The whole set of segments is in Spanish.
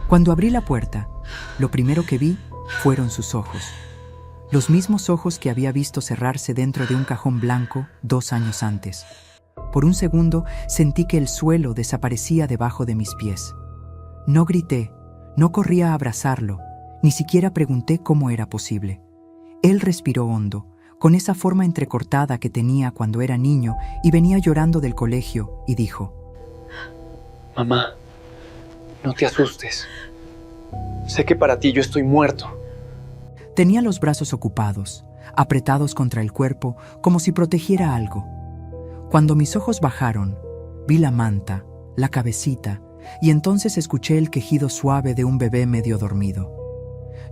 Cuando abrí la puerta, lo primero que vi fueron sus ojos. Los mismos ojos que había visto cerrarse dentro de un cajón blanco 2 años antes. Por un segundo sentí que el suelo desaparecía debajo de mis pies. No grité, no corrí a abrazarlo, ni siquiera pregunté cómo era posible. Él respiró hondo, con esa forma entrecortada que tenía cuando era niño y venía llorando del colegio, y dijo: Mamá, no te asustes. Sé que para ti yo estoy muerto. Tenía los brazos ocupados, apretados contra el cuerpo, como si protegiera algo. Cuando mis ojos bajaron, vi la manta, la cabecita, y entonces escuché el quejido suave de un bebé medio dormido.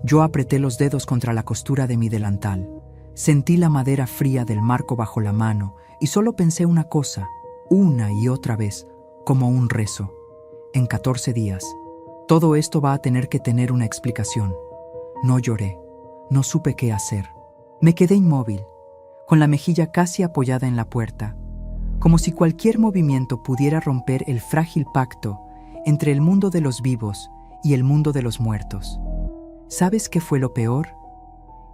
Yo apreté los dedos contra la costura de mi delantal. Sentí la madera fría del marco bajo la mano y solo pensé una cosa, una y otra vez, como un rezo. En 14 días, todo esto va a tener que tener una explicación. No lloré, no supe qué hacer. Me quedé inmóvil, con la mejilla casi apoyada en la puerta, como si cualquier movimiento pudiera romper el frágil pacto entre el mundo de los vivos y el mundo de los muertos. ¿Sabes qué fue lo peor?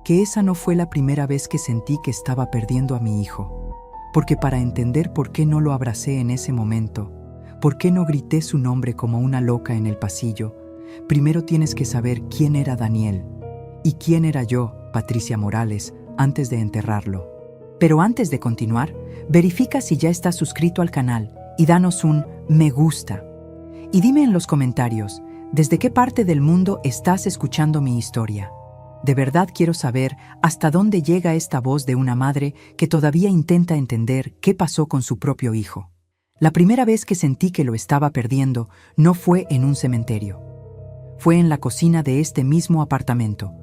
Que esa no fue la primera vez que sentí que estaba perdiendo a mi hijo, porque para entender por qué no lo abracé en ese momento, por qué no grité su nombre como una loca en el pasillo, primero tienes que saber quién era Daniel y quién era yo, Patricia Morales, antes de enterrarlo. Pero antes de continuar, verifica si ya estás suscrito al canal y danos un me gusta. Y dime en los comentarios, ¿desde qué parte del mundo estás escuchando mi historia? De verdad quiero saber hasta dónde llega esta voz de una madre que todavía intenta entender qué pasó con su propio hijo. La primera vez que sentí que lo estaba perdiendo no fue en un cementerio. Fue en la cocina de este mismo apartamento,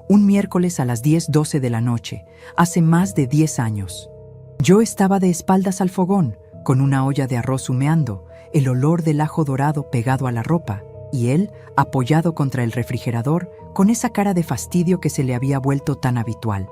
un miércoles a las 10:12 de la noche, hace más de 10 años. Yo estaba de espaldas al fogón, con una olla de arroz humeando, el olor del ajo dorado pegado a la ropa, y él, apoyado contra el refrigerador, con esa cara de fastidio que se le había vuelto tan habitual.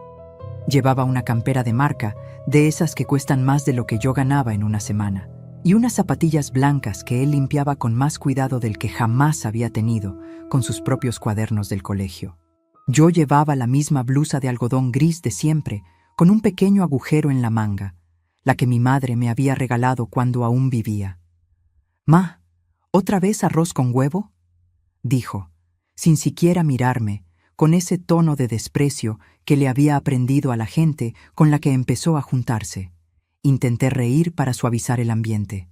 Llevaba una campera de marca, de esas que cuestan más de lo que yo ganaba en una semana, y unas zapatillas blancas que él limpiaba con más cuidado del que jamás había tenido, con sus propios cuadernos del colegio. Yo llevaba la misma blusa de algodón gris de siempre, con un pequeño agujero en la manga, la que mi madre me había regalado cuando aún vivía. «Ma, ¿otra vez arroz con huevo?», dijo, sin siquiera mirarme, con ese tono de desprecio que le había aprendido a la gente con la que empezó a juntarse. Intenté reír para suavizar el ambiente.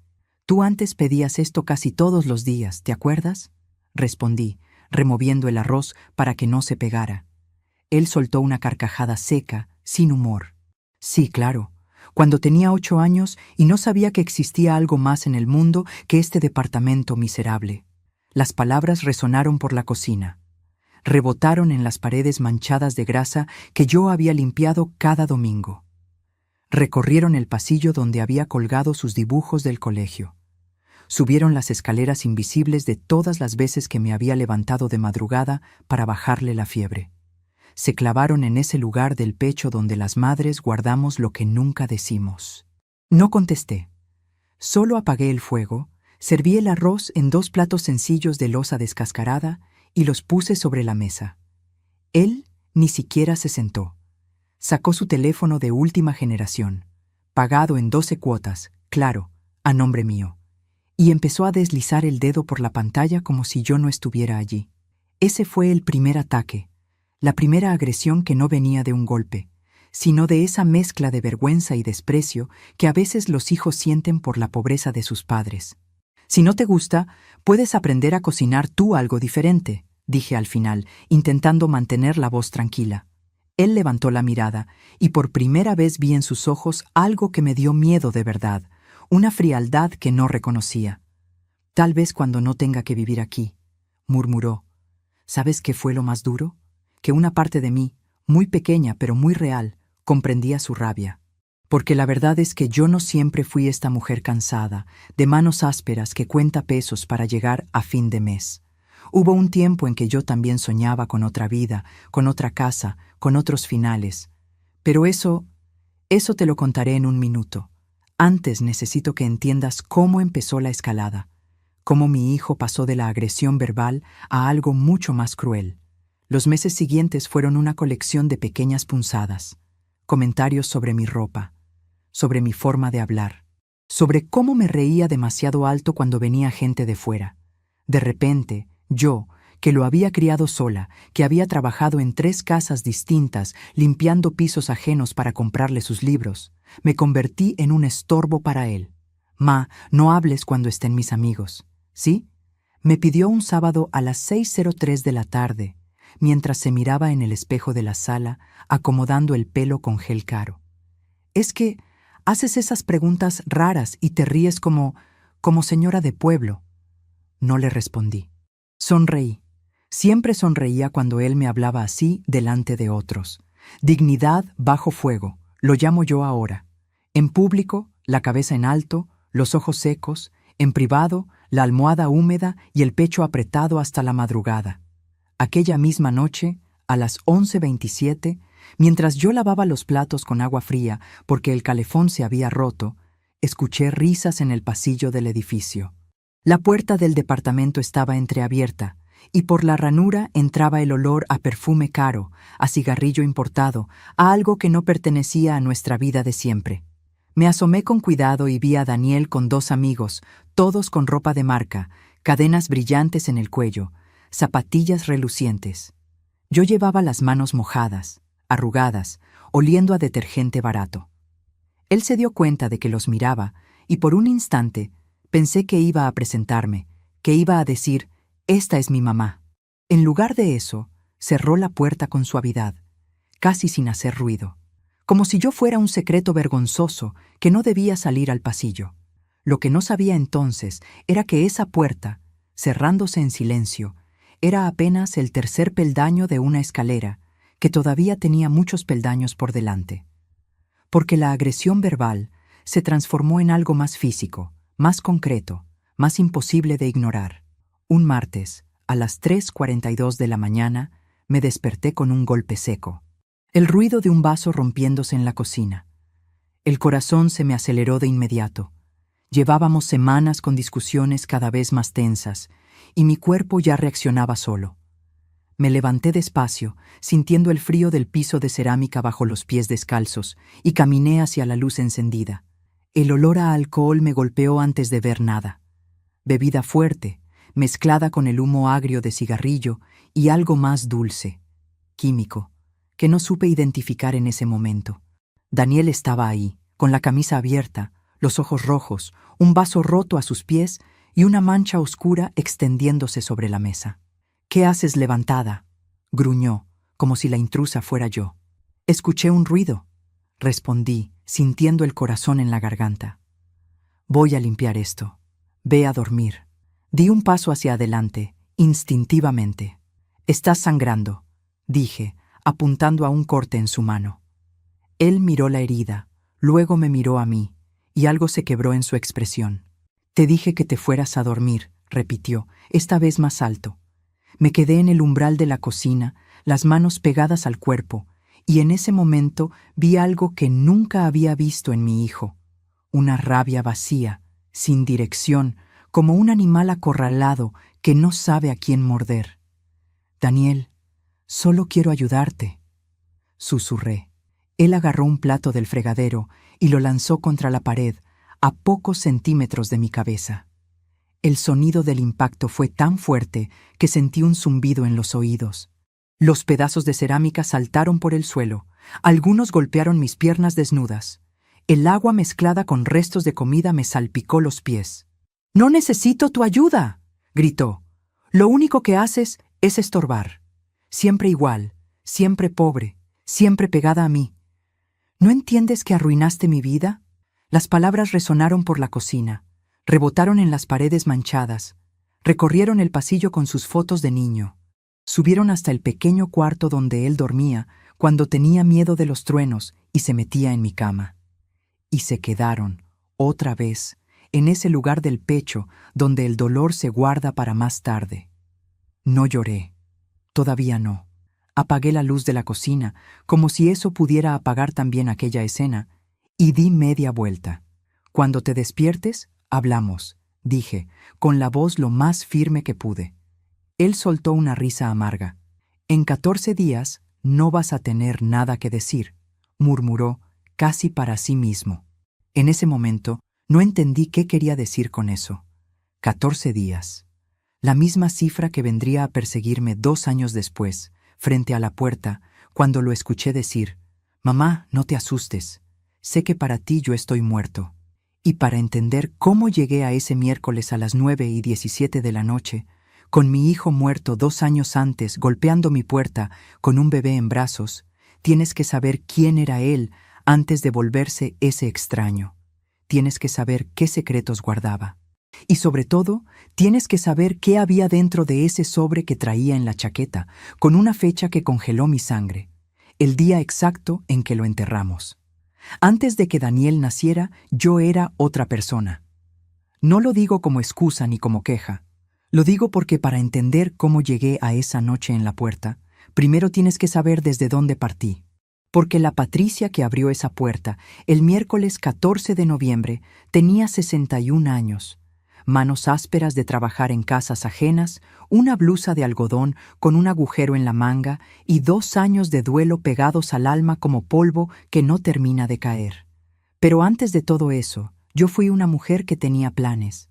«Tú antes pedías esto casi todos los días, ¿te acuerdas?», respondí, removiendo el arroz para que no se pegara. Él soltó una carcajada seca, sin humor. «Sí, claro, cuando tenía 8 años y no sabía que existía algo más en el mundo que este departamento miserable». Las palabras resonaron por la cocina. Rebotaron en las paredes manchadas de grasa que yo había limpiado cada domingo. Recorrieron el pasillo donde había colgado sus dibujos del colegio. Subieron las escaleras invisibles de todas las veces que me había levantado de madrugada para bajarle la fiebre. Se clavaron en ese lugar del pecho donde las madres guardamos lo que nunca decimos. No contesté. Solo apagué el fuego, serví el arroz en 2 platos sencillos de loza descascarada y los puse sobre la mesa. Él ni siquiera se sentó. Sacó su teléfono de última generación, pagado en 12 cuotas, claro, a nombre mío, y empezó a deslizar el dedo por la pantalla como si yo no estuviera allí. Ese fue el primer ataque, la primera agresión que no venía de un golpe, sino de esa mezcla de vergüenza y desprecio que a veces los hijos sienten por la pobreza de sus padres. «Si no te gusta, puedes aprender a cocinar tú algo diferente», dije al final, intentando mantener la voz tranquila. Él levantó la mirada, y por primera vez vi en sus ojos algo que me dio miedo de verdad, una frialdad que no reconocía. «Tal vez cuando no tenga que vivir aquí», murmuró. ¿Sabes qué fue lo más duro? Que una parte de mí, muy pequeña pero muy real, comprendía su rabia. Porque la verdad es que yo no siempre fui esta mujer cansada, de manos ásperas que cuenta pesos para llegar a fin de mes. Hubo un tiempo en que yo también soñaba con otra vida, con otra casa, con otros finales. Pero eso te lo contaré en un minuto. Antes necesito que entiendas cómo empezó la escalada, Cómo mi hijo pasó de la agresión verbal a algo mucho más cruel. Los meses siguientes fueron una colección de pequeñas punzadas, comentarios sobre mi ropa, sobre mi forma de hablar, sobre cómo me reía demasiado alto cuando venía gente de fuera. De repente, yo, que lo había criado sola, que había trabajado en 3 casas distintas, limpiando pisos ajenos para comprarle sus libros, me convertí en un estorbo para él. Ma, no hables cuando estén mis amigos, ¿sí? Me pidió un sábado a las 6:03 de la tarde, mientras se miraba en el espejo de la sala, acomodando el pelo con gel caro. Es que haces esas preguntas raras y te ríes como señora de pueblo. No le respondí. Sonreí. Siempre sonreía cuando él me hablaba así delante de otros. Dignidad bajo fuego, lo llamo yo ahora. En público, la cabeza en alto, los ojos secos; en privado, la almohada húmeda y el pecho apretado hasta la madrugada. Aquella misma noche, a las 11:27, mientras yo lavaba los platos con agua fría porque el calefón se había roto, escuché risas en el pasillo del edificio. La puerta del departamento estaba entreabierta, y por la ranura entraba el olor a perfume caro, a cigarrillo importado, a algo que no pertenecía a nuestra vida de siempre. Me asomé con cuidado y vi a Daniel con 2 amigos, todos con ropa de marca, cadenas brillantes en el cuello, zapatillas relucientes. Yo llevaba las manos mojadas, arrugadas, oliendo a detergente barato. Él se dio cuenta de que los miraba, y por un instante pensé que iba a presentarme, que iba a decir: «Esta es mi mamá». En lugar de eso, cerró la puerta con suavidad, casi sin hacer ruido, como si yo fuera un secreto vergonzoso que no debía salir al pasillo. Lo que no sabía entonces era que esa puerta, cerrándose en silencio, era apenas el 3er peldaño de una escalera que todavía tenía muchos peldaños por delante. Porque la agresión verbal se transformó en algo más físico, más concreto, más imposible de ignorar. Un martes, a las 3:42 de la mañana, me desperté con un golpe seco. El ruido de un vaso rompiéndose en la cocina. El corazón se me aceleró de inmediato. Llevábamos semanas con discusiones cada vez más tensas, y mi cuerpo ya reaccionaba solo. Me levanté despacio, sintiendo el frío del piso de cerámica bajo los pies descalzos, y caminé hacia la luz encendida. El olor a alcohol me golpeó antes de ver nada. Bebida fuerte, mezclada con el humo agrio de cigarrillo y algo más dulce, químico, que no supe identificar en ese momento. Daniel estaba ahí, con la camisa abierta, los ojos rojos, un vaso roto a sus pies y una mancha oscura extendiéndose sobre la mesa. «¿Qué haces levantada?», gruñó, como si la intrusa fuera yo. «Escuché un ruido», respondí, sintiendo el corazón en la garganta. «Voy a limpiar esto. Ve a dormir». Di un paso hacia adelante, instintivamente. «Estás sangrando», dije, apuntando a un corte en su mano. Él miró la herida, luego me miró a mí, y algo se quebró en su expresión. «Te dije que te fueras a dormir», repitió, esta vez más alto. Me quedé en el umbral de la cocina, las manos pegadas al cuerpo, y en ese momento vi algo que nunca había visto en mi hijo. Una rabia vacía, sin dirección, como un animal acorralado que no sabe a quién morder. «Daniel, solo quiero ayudarte», susurré. Él agarró un plato del fregadero y lo lanzó contra la pared, a pocos centímetros de mi cabeza. El sonido del impacto fue tan fuerte que sentí un zumbido en los oídos. Los pedazos de cerámica saltaron por el suelo. Algunos golpearon mis piernas desnudas. El agua mezclada con restos de comida me salpicó los pies. «No necesito tu ayuda», gritó. «Lo único que haces es estorbar. Siempre igual, siempre pobre, siempre pegada a mí. ¿No entiendes que arruinaste mi vida?» Las palabras resonaron por la cocina, rebotaron en las paredes manchadas, recorrieron el pasillo con sus fotos de niño, subieron hasta el pequeño cuarto donde él dormía cuando tenía miedo de los truenos y se metía en mi cama. Y se quedaron, otra vez, en ese lugar del pecho donde el dolor se guarda para más tarde. No lloré. Todavía no. Apagué la luz de la cocina, como si eso pudiera apagar también aquella escena, y di media vuelta. «Cuando te despiertes, hablamos», dije, con la voz lo más firme que pude. Él soltó una risa amarga. En 14 días no vas a tener nada que decir, murmuró, casi para sí mismo. En ese momento no entendí qué quería decir con eso. 14 días. La misma cifra que vendría a perseguirme 2 años después, frente a la puerta, cuando lo escuché decir, «Mamá, no te asustes. Sé que para ti yo estoy muerto». Y para entender cómo llegué a ese miércoles a las 9:17 de la noche, con mi hijo muerto 2 años antes golpeando mi puerta con un bebé en brazos, tienes que saber quién era él antes de volverse ese extraño. Tienes que saber qué secretos guardaba. Y sobre todo, tienes que saber qué había dentro de ese sobre que traía en la chaqueta, con una fecha que congeló mi sangre, el día exacto en que lo enterramos. Antes de que Daniel naciera, yo era otra persona. No lo digo como excusa ni como queja. Lo digo porque para entender cómo llegué a esa noche en la puerta, primero tienes que saber desde dónde partí. Porque la Patricia que abrió esa puerta el miércoles 14 de noviembre tenía 61 años. Manos ásperas de trabajar en casas ajenas, una blusa de algodón con un agujero en la manga y 2 años de duelo pegados al alma como polvo que no termina de caer. Pero antes de todo eso, yo fui una mujer que tenía planes.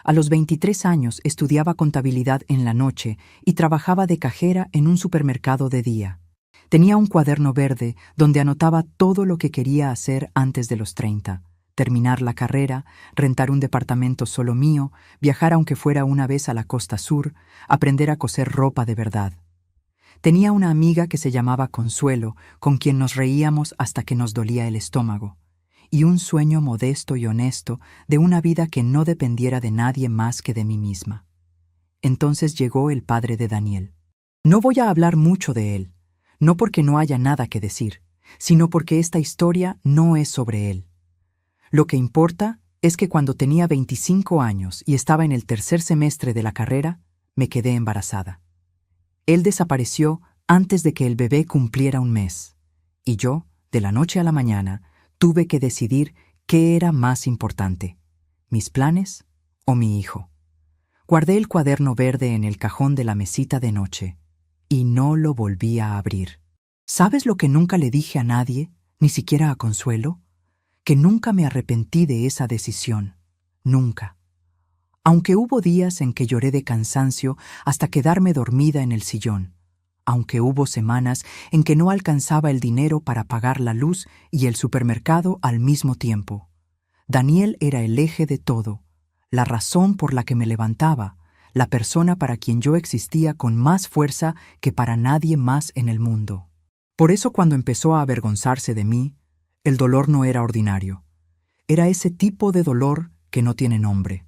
A los 23 años estudiaba contabilidad en la noche y trabajaba de cajera en un supermercado de día. Tenía un cuaderno verde donde anotaba todo lo que quería hacer antes de los 30. Terminar la carrera, rentar un departamento solo mío, viajar aunque fuera una vez a la costa sur, aprender a coser ropa de verdad. Tenía una amiga que se llamaba Consuelo, con quien nos reíamos hasta que nos dolía el estómago, y un sueño modesto y honesto de una vida que no dependiera de nadie más que de mí misma. Entonces llegó el padre de Daniel. No voy a hablar mucho de él, no porque no haya nada que decir, sino porque esta historia no es sobre él. Lo que importa es que cuando tenía 25 años y estaba en el 3er semestre de la carrera, me quedé embarazada. Él desapareció antes de que el bebé cumpliera un mes, y yo, de la noche a la mañana, tuve que decidir qué era más importante, mis planes o mi hijo. Guardé el cuaderno verde en el cajón de la mesita de noche y no lo volví a abrir. ¿Sabes lo que nunca le dije a nadie, ni siquiera a Consuelo? Que nunca me arrepentí de esa decisión, nunca. Aunque hubo días en que lloré de cansancio hasta quedarme dormida en el sillón, aunque hubo semanas en que no alcanzaba el dinero para pagar la luz y el supermercado al mismo tiempo. Daniel era el eje de todo, la razón por la que me levantaba, la persona para quien yo existía con más fuerza que para nadie más en el mundo. Por eso cuando empezó a avergonzarse de mí, el dolor no era ordinario. Era ese tipo de dolor que no tiene nombre.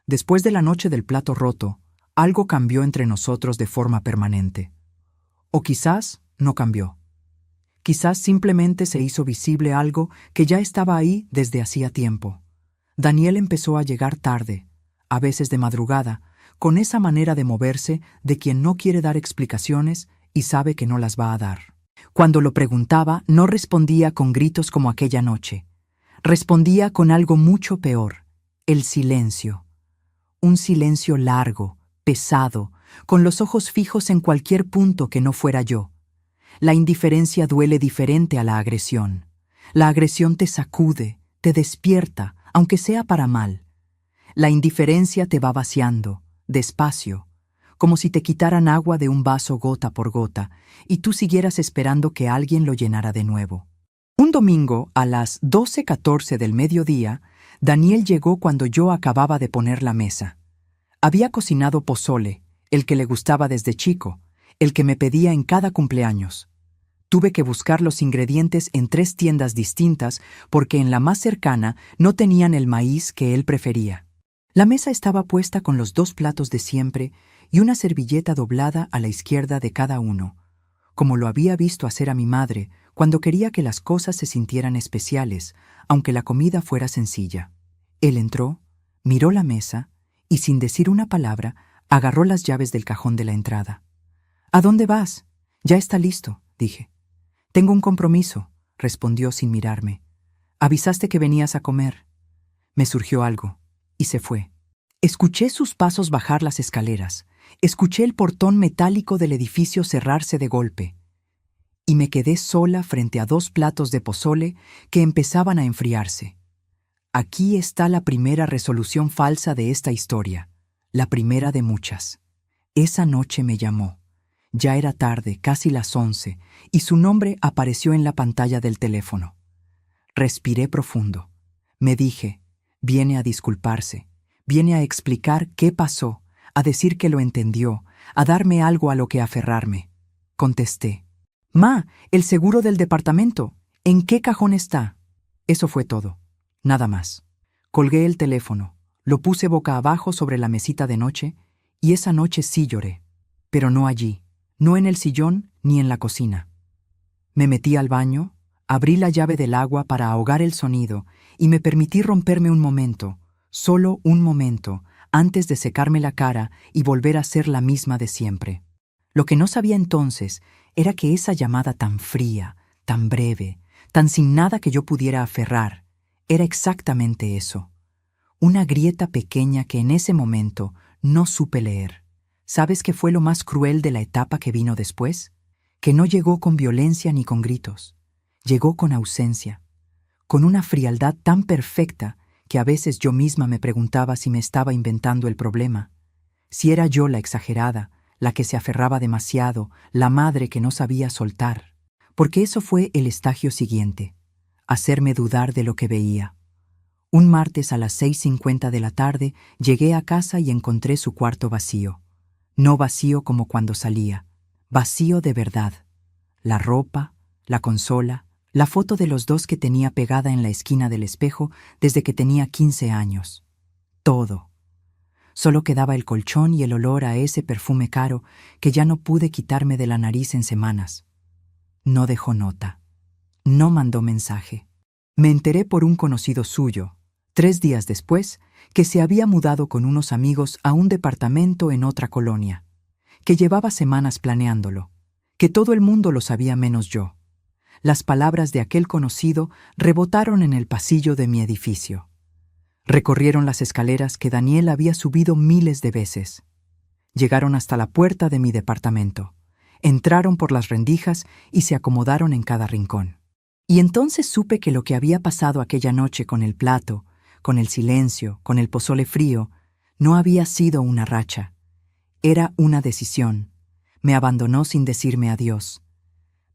Después de la noche del plato roto, algo cambió entre nosotros de forma permanente. O quizás no cambió. Quizás simplemente se hizo visible algo que ya estaba ahí desde hacía tiempo. Daniel empezó a llegar tarde, a veces de madrugada, con esa manera de moverse de quien no quiere dar explicaciones y sabe que no las va a dar. Cuando lo preguntaba, no respondía con gritos como aquella noche. Respondía con algo mucho peor, el silencio. Un silencio largo, pesado, con los ojos fijos en cualquier punto que no fuera yo. La indiferencia duele diferente a la agresión. La agresión te sacude, te despierta, aunque sea para mal. La indiferencia te va vaciando, despacio, como si te quitaran agua de un vaso gota por gota, y tú siguieras esperando que alguien lo llenara de nuevo. Un domingo, a las 12:14 del mediodía, Daniel llegó cuando yo acababa de poner la mesa. Había cocinado pozole, el que le gustaba desde chico, el que me pedía en cada cumpleaños. Tuve que buscar los ingredientes en 3 tiendas distintas porque en la más cercana no tenían el maíz que él prefería. La mesa estaba puesta con los 2 platos de siempre y una servilleta doblada a la izquierda de cada uno, como lo había visto hacer a mi madre cuando quería que las cosas se sintieran especiales, aunque la comida fuera sencilla. Él entró, miró la mesa y sin decir una palabra, agarró las llaves del cajón de la entrada. «¿A dónde vas? Ya está listo», dije. «Tengo un compromiso», respondió sin mirarme. «Avisaste que venías a comer». Me surgió algo, y se fue. Escuché sus pasos bajar las escaleras, escuché el portón metálico del edificio cerrarse de golpe, y me quedé sola frente a 2 platos de pozole que empezaban a enfriarse. Aquí está la primera resolución falsa de esta historia, la primera de muchas. Esa noche me llamó. Ya era tarde, casi las 11, y su nombre apareció en la pantalla del teléfono. Respiré profundo. Me dije, viene a disculparse, viene a explicar qué pasó, a decir que lo entendió, a darme algo a lo que aferrarme. Contesté, «Ma, el seguro del departamento, ¿en qué cajón está?» Eso fue todo, nada más. Colgué el teléfono, lo puse boca abajo sobre la mesita de noche, y esa noche sí lloré, pero no allí, no en el sillón ni en la cocina. Me metí al baño, abrí la llave del agua para ahogar el sonido y me permití romperme un momento, solo un momento, antes de secarme la cara y volver a ser la misma de siempre. Lo que no sabía entonces era que esa llamada tan fría, tan breve, tan sin nada que yo pudiera aferrar, era exactamente eso. Una grieta pequeña que en ese momento no supe leer. ¿Sabes qué fue lo más cruel de la etapa que vino después? Que no llegó con violencia ni con gritos. Llegó con ausencia, con una frialdad tan perfecta que a veces yo misma me preguntaba si me estaba inventando el problema, si era yo la exagerada, la que se aferraba demasiado, la madre que no sabía soltar. Porque eso fue el estallo siguiente, hacerme dudar de lo que veía. Un martes a las 6:50 de la tarde llegué a casa y encontré su cuarto vacío. No vacío como cuando salía, vacío de verdad. La ropa, la consola, la foto de los dos que tenía pegada en la esquina del espejo desde que tenía 15 años. Todo. Solo quedaba el colchón y el olor a ese perfume caro que ya no pude quitarme de la nariz en semanas. No dejó nota. No mandó mensaje. Me enteré por un conocido suyo, 3 días después, que se había mudado con unos amigos a un departamento en otra colonia, que llevaba semanas planeándolo, que todo el mundo lo sabía menos yo. Las palabras de aquel conocido rebotaron en el pasillo de mi edificio. Recorrieron las escaleras que Daniel había subido miles de veces. Llegaron hasta la puerta de mi departamento. Entraron por las rendijas y se acomodaron en cada rincón. Y entonces supe que lo que había pasado aquella noche con el plato, con el silencio, con el pozole frío, no había sido una racha. Era una decisión. Me abandonó sin decirme adiós.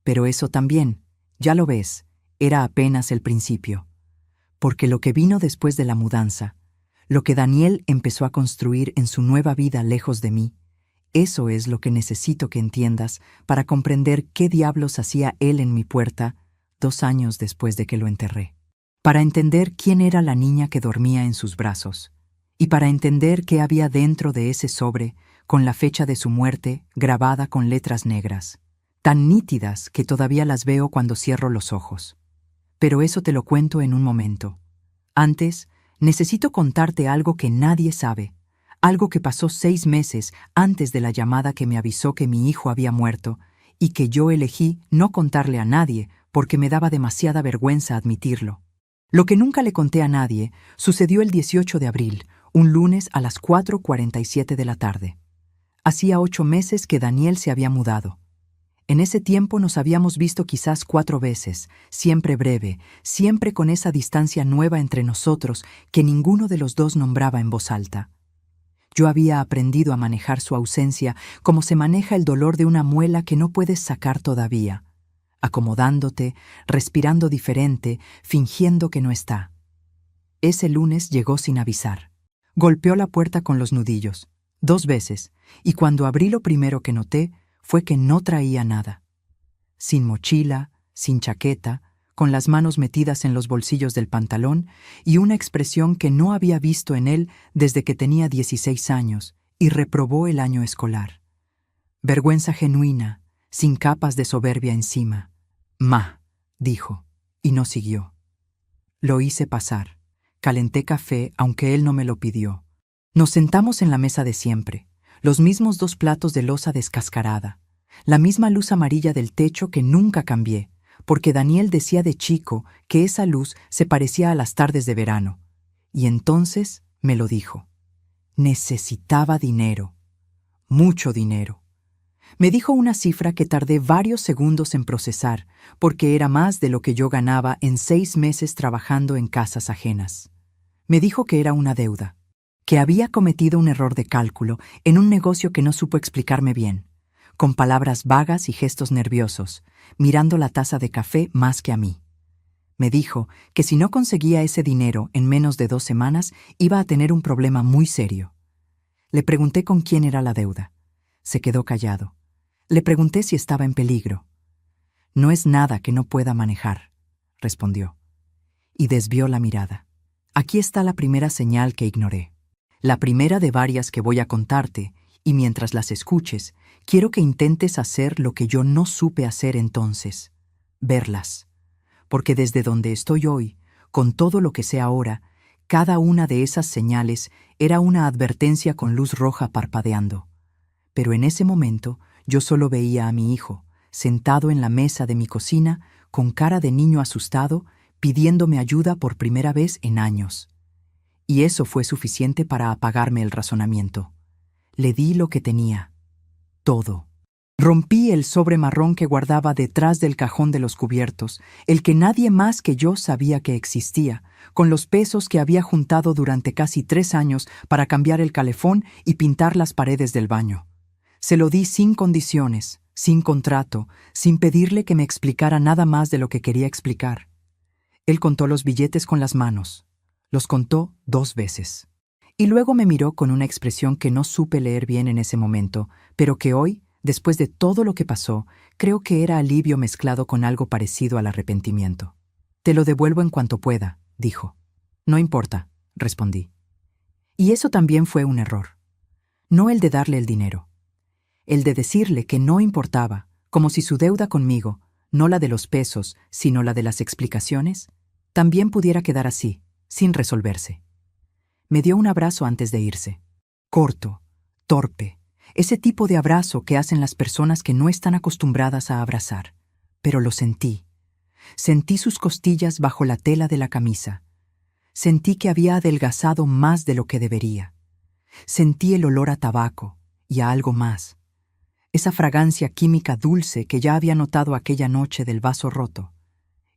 Pero eso también, ya lo ves, era apenas el principio. Porque lo que vino después de la mudanza, lo que Daniel empezó a construir en su nueva vida lejos de mí, eso es lo que necesito que entiendas para comprender qué diablos hacía él en mi puerta 2 años después de que lo enterré. Para entender quién era la niña que dormía en sus brazos, y para entender qué había dentro de ese sobre con la fecha de su muerte grabada con letras negras, tan nítidas que todavía las veo cuando cierro los ojos. Pero eso te lo cuento en un momento. Antes, necesito contarte algo que nadie sabe, algo que pasó 6 meses antes de la llamada que me avisó que mi hijo había muerto y que yo elegí no contarle a nadie porque me daba demasiada vergüenza admitirlo. Lo que nunca le conté a nadie sucedió el 18 de abril, un lunes a las 4:47 de la tarde. Hacía 8 meses que Daniel se había mudado. En ese tiempo nos habíamos visto quizás 4 veces, siempre breve, siempre con esa distancia nueva entre nosotros que ninguno de los dos nombraba en voz alta. Yo había aprendido a manejar su ausencia como se maneja el dolor de una muela que no puedes sacar todavía, acomodándote, respirando diferente, fingiendo que no está. Ese lunes llegó sin avisar. Golpeó la puerta con los nudillos, 2 veces, y cuando abrí lo primero que noté fue que no traía nada. Sin mochila, sin chaqueta, con las manos metidas en los bolsillos del pantalón y una expresión que no había visto en él desde que tenía 16 años y reprobó el año escolar. Vergüenza genuina, sin capas de soberbia encima. «Ma», dijo, y no siguió. Lo hice pasar. Calenté café, aunque él no me lo pidió. Nos sentamos en la mesa de siempre, los mismos 2 platos de loza descascarada, la misma luz amarilla del techo que nunca cambié, porque Daniel decía de chico que esa luz se parecía a las tardes de verano, y entonces me lo dijo. Necesitaba dinero, mucho dinero. Me dijo una cifra que tardé varios segundos en procesar, porque era más de lo que yo ganaba en 6 meses trabajando en casas ajenas. Me dijo que era una deuda, que había cometido un error de cálculo en un negocio que no supo explicarme bien, con palabras vagas y gestos nerviosos, mirando la taza de café más que a mí. Me dijo que si no conseguía ese dinero en menos de 2 semanas, iba a tener un problema muy serio. Le pregunté con quién era la deuda. Se quedó callado. Le pregunté si estaba en peligro. No es nada que no pueda manejar, respondió. Y desvió la mirada. Aquí está la primera señal que ignoré. La primera de varias que voy a contarte, y mientras las escuches, quiero que intentes hacer lo que yo no supe hacer entonces, verlas. Porque desde donde estoy hoy, con todo lo que sé ahora, cada una de esas señales era una advertencia con luz roja parpadeando. Pero en ese momento yo solo veía a mi hijo, sentado en la mesa de mi cocina, con cara de niño asustado, pidiéndome ayuda por primera vez en años. Y eso fue suficiente para apagarme el razonamiento. Le di lo que tenía. Todo. Rompí el sobre marrón que guardaba detrás del cajón de los cubiertos, el que nadie más que yo sabía que existía, con los pesos que había juntado durante casi 3 años para cambiar el calefón y pintar las paredes del baño. Se lo di sin condiciones, sin contrato, sin pedirle que me explicara nada más de lo que quería explicar. Él contó los billetes con las manos. Los contó 2 veces. Y luego me miró con una expresión que no supe leer bien en ese momento, pero que hoy, después de todo lo que pasó, creo que era alivio mezclado con algo parecido al arrepentimiento. «Te lo devuelvo en cuanto pueda», dijo. «No importa», respondí. Y eso también fue un error. No el de darle el dinero. El de decirle que no importaba, como si su deuda conmigo, no la de los pesos, sino la de las explicaciones, también pudiera quedar así, sin resolverse. Me dio un abrazo antes de irse. Corto, torpe, ese tipo de abrazo que hacen las personas que no están acostumbradas a abrazar. Pero lo sentí. Sentí sus costillas bajo la tela de la camisa. Sentí que había adelgazado más de lo que debería. Sentí el olor a tabaco y a algo más. Esa fragancia química dulce que ya había notado aquella noche del vaso roto.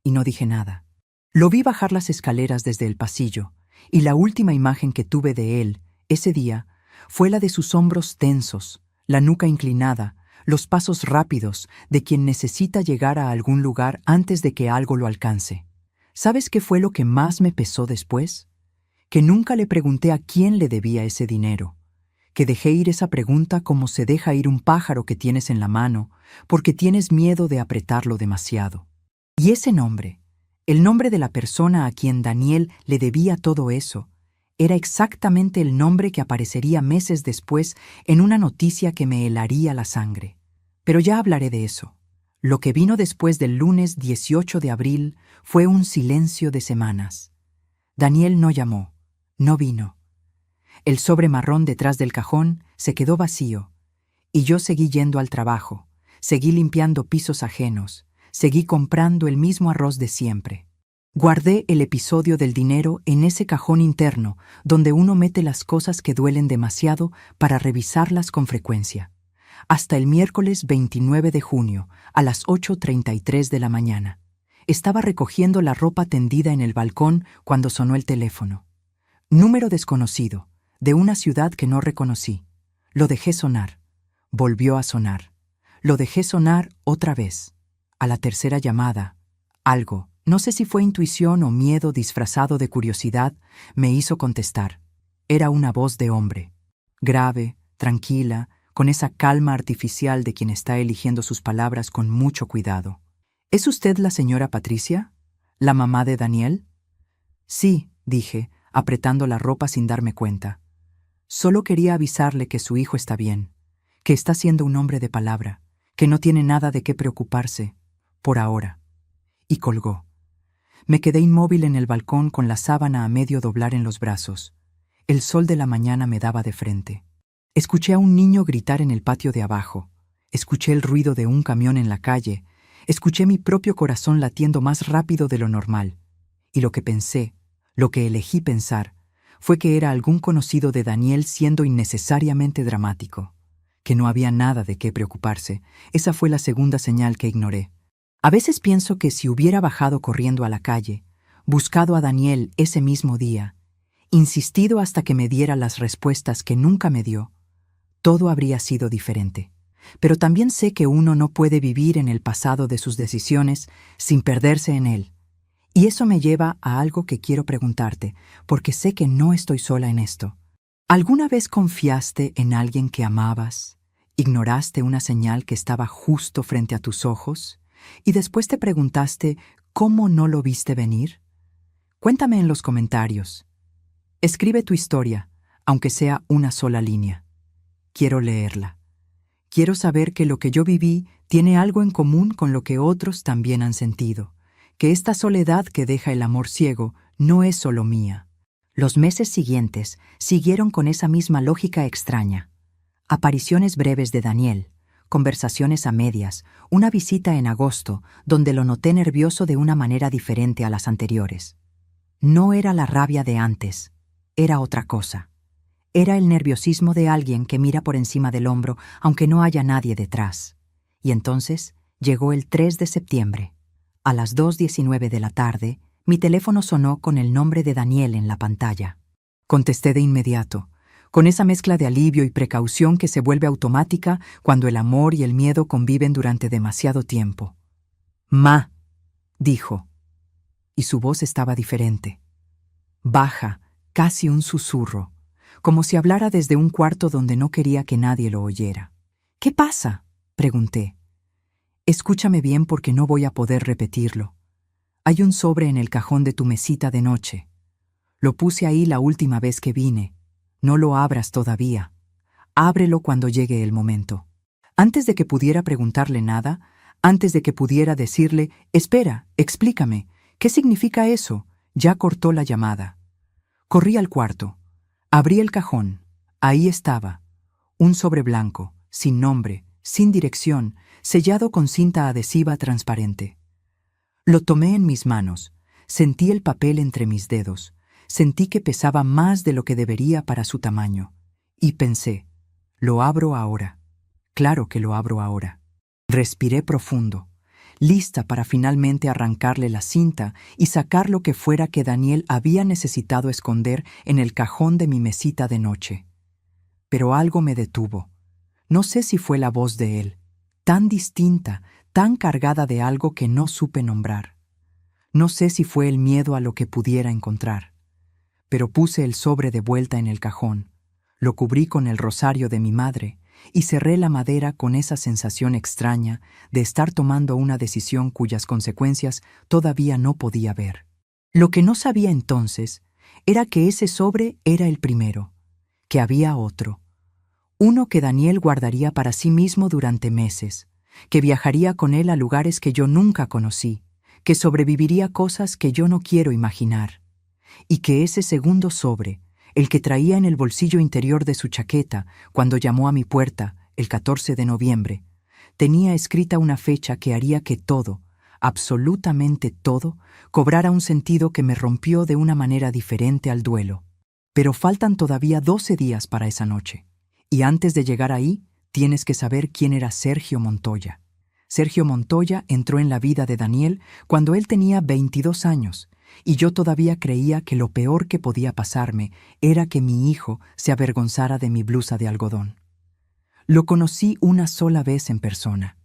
Y no dije nada. Lo vi bajar las escaleras desde el pasillo, y la última imagen que tuve de él, ese día, fue la de sus hombros tensos, la nuca inclinada, los pasos rápidos de quien necesita llegar a algún lugar antes de que algo lo alcance. ¿Sabes qué fue lo que más me pesó después? Que nunca le pregunté a quién le debía ese dinero, que dejé ir esa pregunta como se deja ir un pájaro que tienes en la mano, porque tienes miedo de apretarlo demasiado. Y ese nombre, el nombre de la persona a quien Daniel le debía todo eso, era exactamente el nombre que aparecería meses después en una noticia que me helaría la sangre. Pero ya hablaré de eso. Lo que vino después del lunes 18 de abril fue un silencio de semanas. Daniel no llamó, no vino. El sobre marrón detrás del cajón se quedó vacío, y yo seguí yendo al trabajo, seguí limpiando pisos ajenos, seguí comprando el mismo arroz de siempre. Guardé el episodio del dinero en ese cajón interno donde uno mete las cosas que duelen demasiado para revisarlas con frecuencia. Hasta el miércoles 29 de junio, a las 8:33 de la mañana. Estaba recogiendo la ropa tendida en el balcón cuando sonó el teléfono. Número desconocido, de una ciudad que no reconocí. Lo dejé sonar. Volvió a sonar. Lo dejé sonar otra vez. A la tercera llamada, algo, no sé si fue intuición o miedo disfrazado de curiosidad, me hizo contestar. Era una voz de hombre. Grave, tranquila, con esa calma artificial de quien está eligiendo sus palabras con mucho cuidado. ¿Es usted la señora Patricia? ¿La mamá de Daniel? Sí, dije, apretando la ropa sin darme cuenta. Solo quería avisarle que su hijo está bien, que está siendo un hombre de palabra, que no tiene nada de qué preocuparse, por ahora. Y colgó. Me quedé inmóvil en el balcón con la sábana a medio doblar en los brazos. El sol de la mañana me daba de frente. Escuché a un niño gritar en el patio de abajo. Escuché el ruido de un camión en la calle. Escuché mi propio corazón latiendo más rápido de lo normal. Y lo que pensé, lo que elegí pensar, fue que era algún conocido de Daniel siendo innecesariamente dramático, que no había nada de qué preocuparse. Esa fue la segunda señal que ignoré. A veces pienso que si hubiera bajado corriendo a la calle, buscado a Daniel ese mismo día, insistido hasta que me diera las respuestas que nunca me dio, todo habría sido diferente. Pero también sé que uno no puede vivir en el pasado de sus decisiones sin perderse en él. Y eso me lleva a algo que quiero preguntarte, porque sé que no estoy sola en esto. ¿Alguna vez confiaste en alguien que amabas, ignoraste una señal que estaba justo frente a tus ojos, y después te preguntaste cómo no lo viste venir? Cuéntame en los comentarios. Escribe tu historia, aunque sea una sola línea. Quiero leerla. Quiero saber que lo que yo viví tiene algo en común con lo que otros también han sentido, que esta soledad que deja el amor ciego no es solo mía. Los meses siguientes siguieron con esa misma lógica extraña. Apariciones breves de Daniel, conversaciones a medias, una visita en agosto donde lo noté nervioso de una manera diferente a las anteriores. No era la rabia de antes, era otra cosa. Era el nerviosismo de alguien que mira por encima del hombro aunque no haya nadie detrás. Y entonces llegó el 3 de septiembre. A las 2:19 de la tarde, mi teléfono sonó con el nombre de Daniel en la pantalla. Contesté de inmediato, con esa mezcla de alivio y precaución que se vuelve automática cuando el amor y el miedo conviven durante demasiado tiempo. «Ma», dijo, y su voz estaba diferente. Baja, casi un susurro, como si hablara desde un cuarto donde no quería que nadie lo oyera. «¿Qué pasa?», pregunté. «Escúchame bien porque no voy a poder repetirlo. Hay un sobre en el cajón de tu mesita de noche. Lo puse ahí la última vez que vine. No lo abras todavía. Ábrelo cuando llegue el momento». Antes de que pudiera preguntarle nada, antes de que pudiera decirle, «Espera, explícame, ¿qué significa eso?», ya cortó la llamada. Corrí al cuarto. Abrí el cajón. Ahí estaba. Un sobre blanco, sin nombre, sin dirección, sellado con cinta adhesiva transparente. Lo tomé en mis manos. Sentí el papel entre mis dedos. Sentí que pesaba más de lo que debería para su tamaño. Y pensé, lo abro ahora. Claro que lo abro ahora. Respiré profundo, lista para finalmente arrancarle la cinta y sacar lo que fuera que Daniel había necesitado esconder en el cajón de mi mesita de noche. Pero algo me detuvo. No sé si fue la voz de él, tan distinta, tan cargada de algo que no supe nombrar. No sé si fue el miedo a lo que pudiera encontrar. Pero puse el sobre de vuelta en el cajón, lo cubrí con el rosario de mi madre y cerré la madera con esa sensación extraña de estar tomando una decisión cuyas consecuencias todavía no podía ver. Lo que no sabía entonces era que ese sobre era el primero, que había otro, uno que Daniel guardaría para sí mismo durante meses, que viajaría con él a lugares que yo nunca conocí, que sobreviviría cosas que yo no quiero imaginar, y que ese segundo sobre, el que traía en el bolsillo interior de su chaqueta cuando llamó a mi puerta, el 14 de noviembre, tenía escrita una fecha que haría que todo, absolutamente todo, cobrara un sentido que me rompió de una manera diferente al duelo. Pero faltan todavía 12 días para esa noche. Y antes de llegar ahí, tienes que saber quién era Sergio Montoya. Sergio Montoya entró en la vida de Daniel cuando él tenía 22 años, y yo todavía creía que lo peor que podía pasarme era que mi hijo se avergonzara de mi blusa de algodón. Lo conocí una sola vez en persona.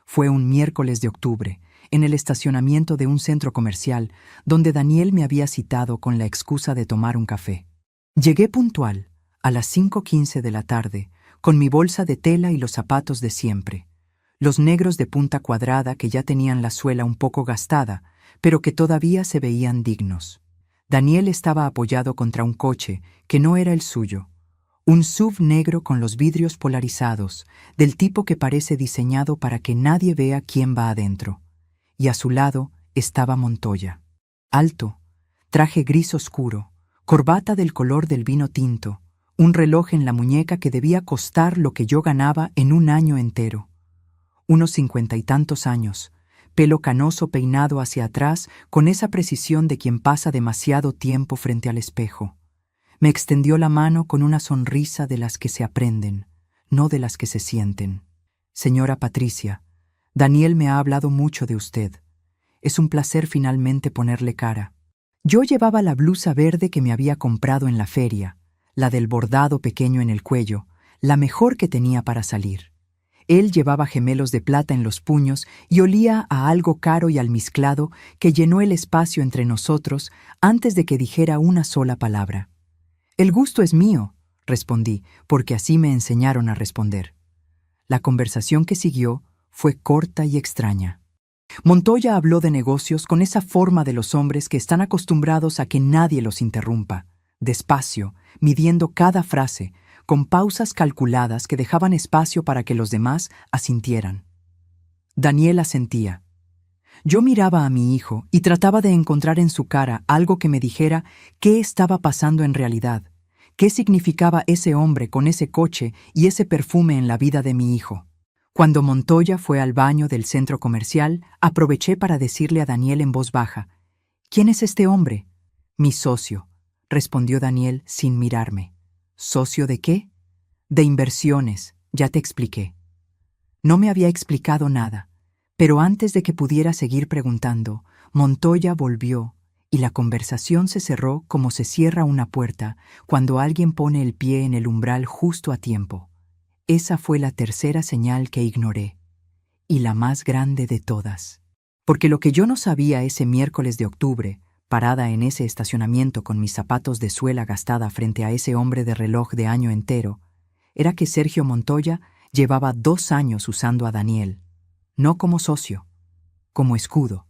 Fue un miércoles de octubre, en el estacionamiento de un centro comercial, donde Daniel me había citado con la excusa de tomar un café. Llegué puntual, a las 5:15 de la tarde, con mi bolsa de tela y los zapatos de siempre, los negros de punta cuadrada que ya tenían la suela un poco gastada, pero que todavía se veían dignos. Daniel estaba apoyado contra un coche que no era el suyo, un SUV negro con los vidrios polarizados, del tipo que parece diseñado para que nadie vea quién va adentro. Y a su lado estaba Montoya. Alto, traje gris oscuro, corbata del color del vino tinto, un reloj en la muñeca que debía costar lo que yo ganaba en un año entero. Unos 50 y tantos años, pelo canoso peinado hacia atrás con esa precisión de quien pasa demasiado tiempo frente al espejo. Me extendió la mano con una sonrisa de las que se aprenden, no de las que se sienten. Señora Patricia, Daniel me ha hablado mucho de usted. Es un placer finalmente ponerle cara. Yo llevaba la blusa verde que me había comprado en la feria, la del bordado pequeño en el cuello, la mejor que tenía para salir. Él llevaba gemelos de plata en los puños y olía a algo caro y almizclado que llenó el espacio entre nosotros antes de que dijera una sola palabra. «El gusto es mío», respondí, porque así me enseñaron a responder. La conversación que siguió fue corta y extraña. Montoya habló de negocios con esa forma de los hombres que están acostumbrados a que nadie los interrumpa, despacio, midiendo cada frase, con pausas calculadas que dejaban espacio para que los demás asintieran. Daniel asentía. Yo miraba a mi hijo y trataba de encontrar en su cara algo que me dijera qué estaba pasando en realidad, qué significaba ese hombre con ese coche y ese perfume en la vida de mi hijo. Cuando Montoya fue al baño del centro comercial, aproveché para decirle a Daniel en voz baja: «¿Quién es este hombre?» «Mi socio», respondió Daniel sin mirarme. «¿Socio de qué?» «De inversiones, ya te expliqué». No me había explicado nada, pero antes de que pudiera seguir preguntando, Montoya volvió y la conversación se cerró como se cierra una puerta cuando alguien pone el pie en el umbral justo a tiempo. Esa fue la tercera señal que ignoré, y la más grande de todas. Porque lo que yo no sabía ese miércoles de octubre, parada en ese estacionamiento con mis zapatos de suela gastada frente a ese hombre de reloj de año entero, era que Sergio Montoya llevaba 2 años usando a Daniel, no como socio, como escudo.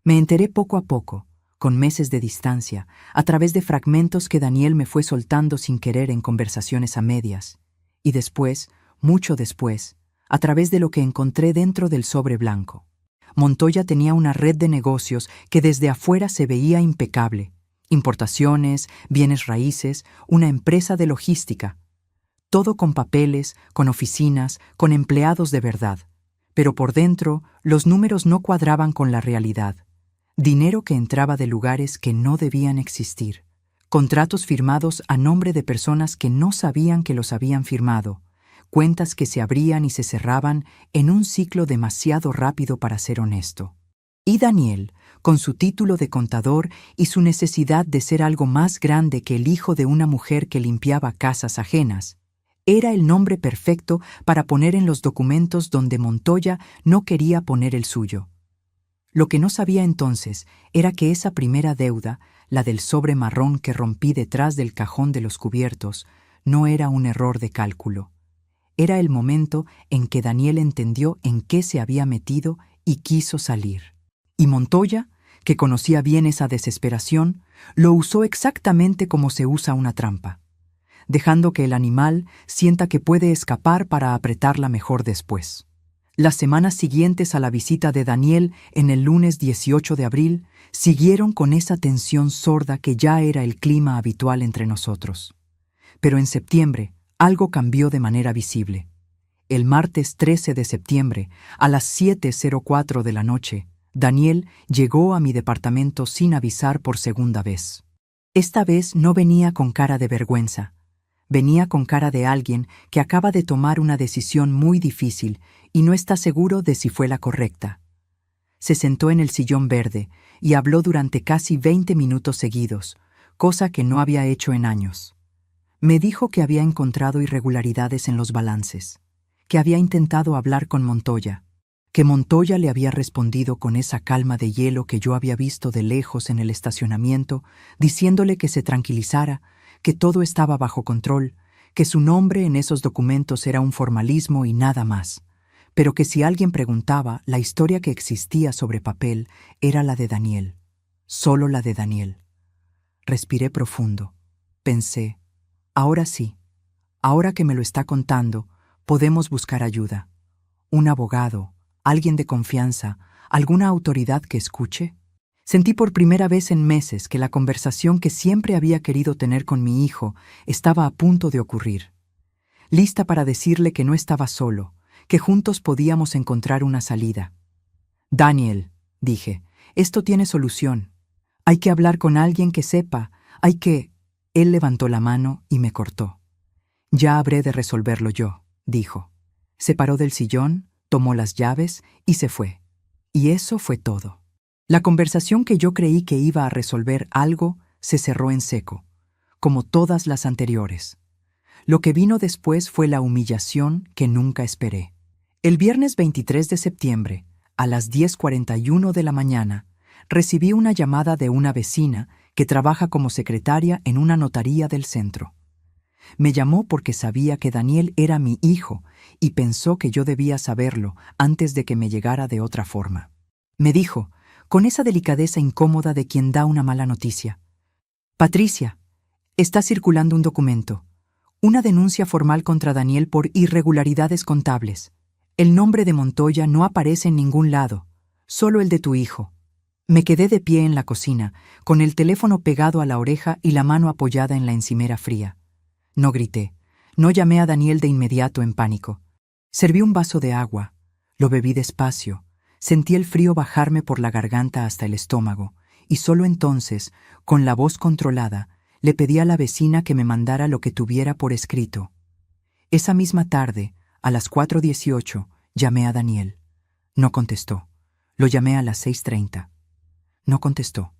Me enteré poco a poco, con meses de distancia, a través de fragmentos que Daniel me fue soltando sin querer en conversaciones a medias, y después, mucho después, a través de lo que encontré dentro del sobre blanco. Montoya tenía una red de negocios que desde afuera se veía impecable. Importaciones, bienes raíces, una empresa de logística. Todo con papeles, con oficinas, con empleados de verdad. Pero por dentro, los números no cuadraban con la realidad. Dinero que entraba de lugares que no debían existir. Contratos firmados a nombre de personas que no sabían que los habían firmado. Cuentas que se abrían y se cerraban en un ciclo demasiado rápido para ser honesto. Y Daniel, con su título de contador y su necesidad de ser algo más grande que el hijo de una mujer que limpiaba casas ajenas, era el nombre perfecto para poner en los documentos donde Montoya no quería poner el suyo. Lo que no sabía entonces era que esa primera deuda, la del sobre marrón que rompí detrás del cajón de los cubiertos, no era un error de cálculo. Era el momento en que Daniel entendió en qué se había metido y quiso salir. Y Montoya, que conocía bien esa desesperación, lo usó exactamente como se usa una trampa, dejando que el animal sienta que puede escapar para apretarla mejor después. Las semanas siguientes a la visita de Daniel en el lunes 18 de abril siguieron con esa tensión sorda que ya era el clima habitual entre nosotros. Pero en septiembre algo cambió de manera visible. El martes 13 de septiembre, a las 7:04 de la noche, Daniel llegó a mi departamento sin avisar por segunda vez. Esta vez no venía con cara de vergüenza. Venía con cara de alguien que acaba de tomar una decisión muy difícil y no está seguro de si fue la correcta. Se sentó en el sillón verde y habló durante casi 20 minutos seguidos, cosa que no había hecho en años. Me dijo que había encontrado irregularidades en los balances, que había intentado hablar con Montoya, que Montoya le había respondido con esa calma de hielo que yo había visto de lejos en el estacionamiento, diciéndole que se tranquilizara, que todo estaba bajo control, que su nombre en esos documentos era un formalismo y nada más, pero que si alguien preguntaba, la historia que existía sobre papel era la de Daniel, solo la de Daniel. Respiré profundo. Pensé, ahora sí, ahora que me lo está contando, podemos buscar ayuda. Un abogado, alguien de confianza, alguna autoridad que escuche. Sentí por primera vez en meses que la conversación que siempre había querido tener con mi hijo estaba a punto de ocurrir. Lista para decirle que no estaba solo, que juntos podíamos encontrar una salida. «Daniel», dije, «esto tiene solución. Hay que hablar con alguien que sepa, hay que...» Él levantó la mano y me cortó. «Ya habré de resolverlo yo», dijo. Se paró del sillón, tomó las llaves y se fue. Y eso fue todo. La conversación que yo creí que iba a resolver algo se cerró en seco, como todas las anteriores. Lo que vino después fue la humillación que nunca esperé. El viernes 23 de septiembre, a las 10:41 de la mañana, recibí una llamada de una vecina que trabaja como secretaria en una notaría del centro. Me llamó porque sabía que Daniel era mi hijo y pensó que yo debía saberlo antes de que me llegara de otra forma. Me dijo, con esa delicadeza incómoda de quien da una mala noticia: «Patricia, está circulando un documento, una denuncia formal contra Daniel por irregularidades contables. El nombre de Montoya no aparece en ningún lado, solo el de tu hijo». Me quedé de pie en la cocina, con el teléfono pegado a la oreja y la mano apoyada en la encimera fría. No grité, no llamé a Daniel de inmediato en pánico. Serví un vaso de agua, lo bebí despacio, sentí el frío bajarme por la garganta hasta el estómago, y solo entonces, con la voz controlada, le pedí a la vecina que me mandara lo que tuviera por escrito. Esa misma tarde, a las 4:18, llamé a Daniel. No contestó. Lo llamé a las 6:30. No contestó.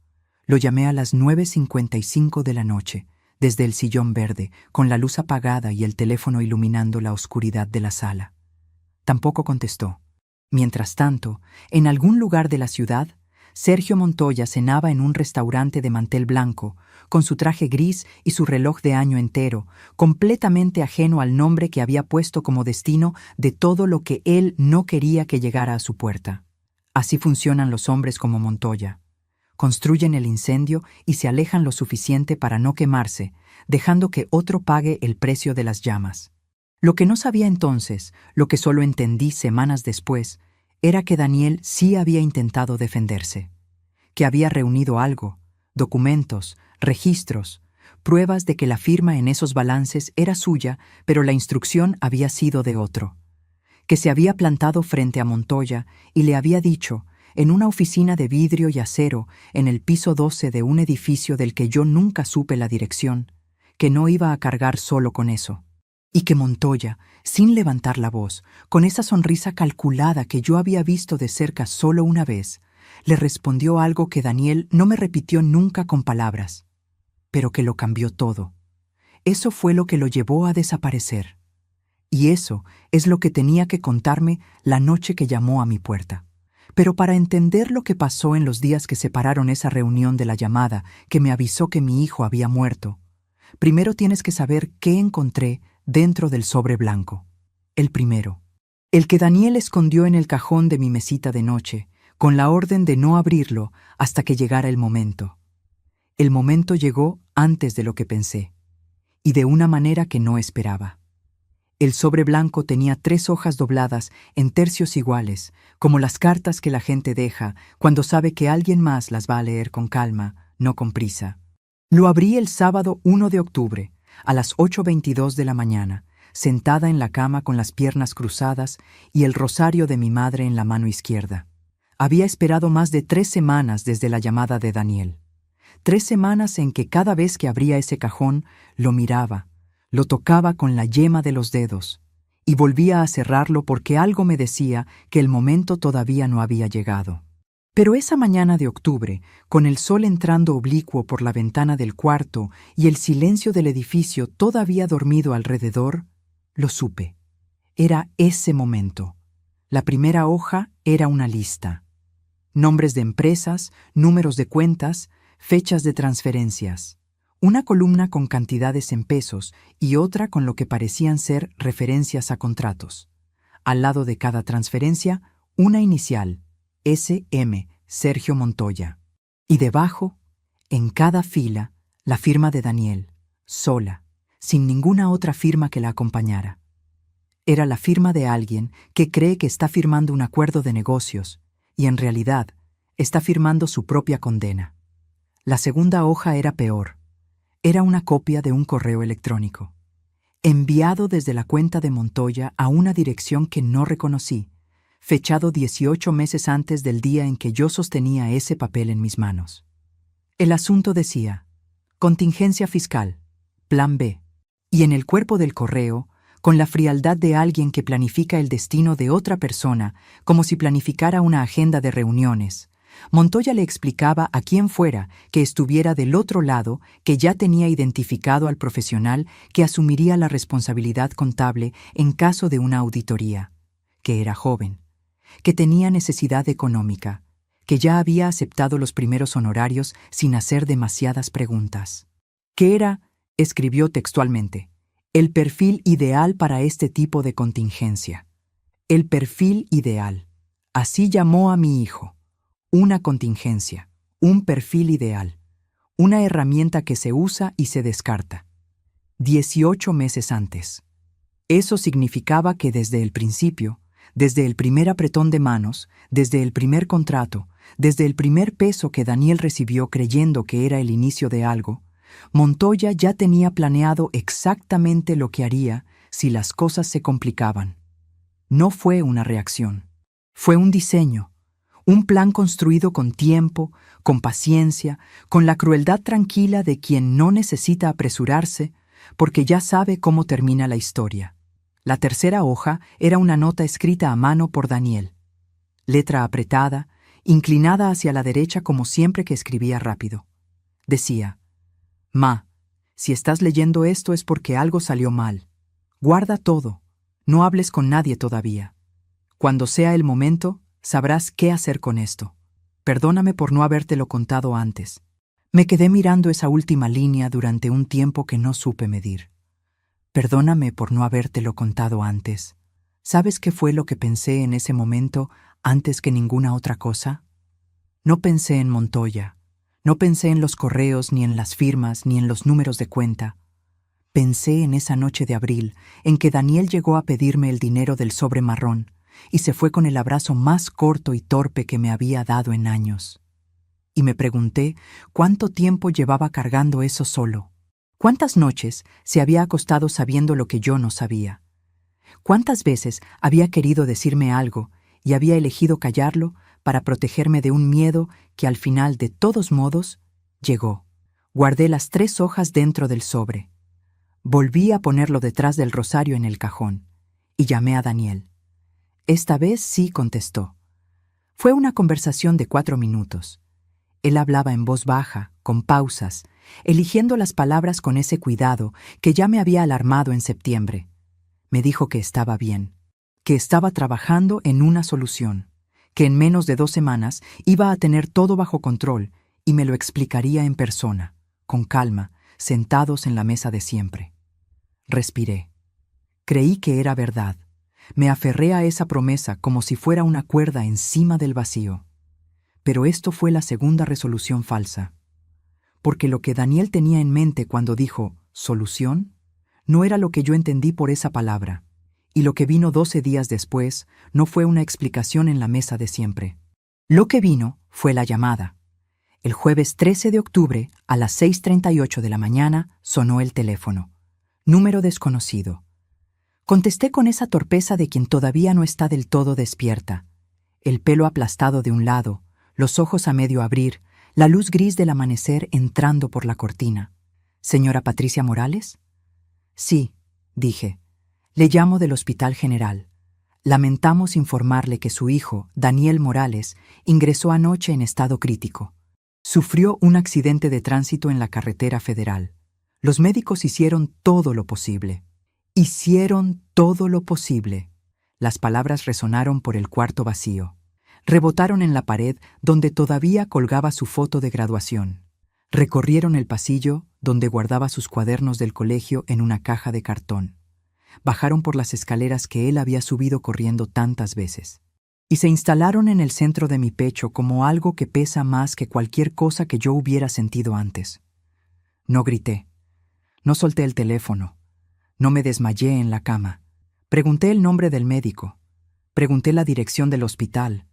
Lo llamé a las 9:55 de la noche, desde el sillón verde, con la luz apagada y el teléfono iluminando la oscuridad de la sala. Tampoco contestó. Mientras tanto, en algún lugar de la ciudad, Sergio Montoya cenaba en un restaurante de mantel blanco, con su traje gris y su reloj de año entero, completamente ajeno al nombre que había puesto como destino de todo lo que él no quería que llegara a su puerta. Así funcionan los hombres como Montoya. Construyen el incendio y se alejan lo suficiente para no quemarse, dejando que otro pague el precio de las llamas. Lo que no sabía entonces, lo que solo entendí semanas después, era que Daniel sí había intentado defenderse, que había reunido algo, documentos, registros, pruebas de que la firma en esos balances era suya, pero la instrucción había sido de otro, que se había plantado frente a Montoya y le había dicho, en una oficina de vidrio y acero en el piso 12 de un edificio del que yo nunca supe la dirección, que no iba a cargar solo con eso, y que Montoya, sin levantar la voz, con esa sonrisa calculada que yo había visto de cerca solo una vez, le respondió algo que Daniel no me repitió nunca con palabras, pero que lo cambió todo. Eso fue lo que lo llevó a desaparecer. Y eso es lo que tenía que contarme la noche que llamó a mi puerta. Pero para entender lo que pasó en los días que separaron esa reunión de la llamada que me avisó que mi hijo había muerto, primero tienes que saber qué encontré dentro del sobre blanco. El primero, el que Daniel escondió en el cajón de mi mesita de noche, con la orden de no abrirlo hasta que llegara el momento. El momento llegó antes de lo que pensé, y de una manera que no esperaba. El sobre blanco tenía 3 hojas dobladas en tercios iguales, como las cartas que la gente deja cuando sabe que alguien más las va a leer con calma, no con prisa. Lo abrí el sábado 1 de octubre, a las 8:22 de la mañana, sentada en la cama con las piernas cruzadas y el rosario de mi madre en la mano izquierda. Había esperado más de 3 semanas desde la llamada de Daniel. 3 semanas en que cada vez que abría ese cajón, lo miraba, lo tocaba con la yema de los dedos y volvía a cerrarlo porque algo me decía que el momento todavía no había llegado. Pero esa mañana de octubre, con el sol entrando oblicuo por la ventana del cuarto y el silencio del edificio todavía dormido alrededor, lo supe. Era ese momento. La primera hoja era una lista. Nombres de empresas, números de cuentas, fechas de transferencias. Una columna con cantidades en pesos y otra con lo que parecían ser referencias a contratos. Al lado de cada transferencia, una inicial, S.M., Sergio Montoya. Y debajo, en cada fila, la firma de Daniel, sola, sin ninguna otra firma que la acompañara. Era la firma de alguien que cree que está firmando un acuerdo de negocios y en realidad está firmando su propia condena. La segunda hoja era peor. Era una copia de un correo electrónico, enviado desde la cuenta de Montoya a una dirección que no reconocí, fechado 18 meses antes del día en que yo sostenía ese papel en mis manos. El asunto decía: contingencia fiscal, plan B. Y en el cuerpo del correo, con la frialdad de alguien que planifica el destino de otra persona como si planificara una agenda de reuniones, Montoya le explicaba a quien fuera que estuviera del otro lado que ya tenía identificado al profesional que asumiría la responsabilidad contable en caso de una auditoría, que era joven, que tenía necesidad económica, que ya había aceptado los primeros honorarios sin hacer demasiadas preguntas. Que era, escribió textualmente, el perfil ideal para este tipo de contingencia. El perfil ideal. Así llamó a mi hijo. Una contingencia, un perfil ideal, una herramienta que se usa y se descarta. 18 meses antes. Eso significaba que desde el principio, desde el primer apretón de manos, desde el primer contrato, desde el primer peso que Daniel recibió creyendo que era el inicio de algo, Montoya ya tenía planeado exactamente lo que haría si las cosas se complicaban. No fue una reacción, fue un diseño. Un plan construido con tiempo, con paciencia, con la crueldad tranquila de quien no necesita apresurarse porque ya sabe cómo termina la historia. La tercera hoja era una nota escrita a mano por Daniel. Letra apretada, inclinada hacia la derecha como siempre que escribía rápido. Decía: Ma, si estás leyendo esto es porque algo salió mal. Guarda todo. No hables con nadie todavía. Cuando sea el momento, sabrás qué hacer con esto. Perdóname por no habértelo contado antes. Me quedé mirando esa última línea durante un tiempo que no supe medir. Perdóname por no habértelo contado antes. ¿Sabes qué fue lo que pensé en ese momento antes que ninguna otra cosa? No pensé en Montoya. No pensé en los correos, ni en las firmas, ni en los números de cuenta. Pensé en esa noche de abril en que Daniel llegó a pedirme el dinero del sobre marrón y se fue con el abrazo más corto y torpe que me había dado en años. Y me pregunté cuánto tiempo llevaba cargando eso solo. ¿Cuántas noches se había acostado sabiendo lo que yo no sabía? ¿Cuántas veces había querido decirme algo y había elegido callarlo para protegerme de un miedo que al final, de todos modos, llegó? Guardé las 3 hojas dentro del sobre. Volví a ponerlo detrás del rosario en el cajón y llamé a Daniel. Esta vez sí contestó. Fue una conversación de 4 minutos. Él hablaba en voz baja, con pausas, eligiendo las palabras con ese cuidado que ya me había alarmado en septiembre. Me dijo que estaba bien, que estaba trabajando en una solución, que en menos de 2 semanas iba a tener todo bajo control y me lo explicaría en persona, con calma, sentados en la mesa de siempre. Respiré. Creí que era verdad. Me aferré a esa promesa como si fuera una cuerda encima del vacío. Pero esto fue la segunda resolución falsa. Porque lo que Daniel tenía en mente cuando dijo «solución» no era lo que yo entendí por esa palabra. Y lo que vino 12 días después no fue una explicación en la mesa de siempre. Lo que vino fue la llamada. El jueves 13 de octubre, a las 6:38 de la mañana, sonó el teléfono. Número desconocido. Contesté con esa torpeza de quien todavía no está del todo despierta. El pelo aplastado de un lado, los ojos a medio abrir, la luz gris del amanecer entrando por la cortina. ¿Señora Patricia Morales? Sí, dije. Le llamo del Hospital General. Lamentamos informarle que su hijo, Daniel Morales, ingresó anoche en estado crítico. Sufrió un accidente de tránsito en la carretera federal. Los médicos hicieron todo lo posible. Hicieron todo lo posible. Las palabras resonaron por el cuarto vacío. Rebotaron en la pared donde todavía colgaba su foto de graduación. Recorrieron el pasillo donde guardaba sus cuadernos del colegio en una caja de cartón. Bajaron por las escaleras que él había subido corriendo tantas veces. Y se instalaron en el centro de mi pecho como algo que pesa más que cualquier cosa que yo hubiera sentido antes. No grité. No solté el teléfono. No me desmayé en la cama. Pregunté el nombre del médico. Pregunté la dirección del hospital.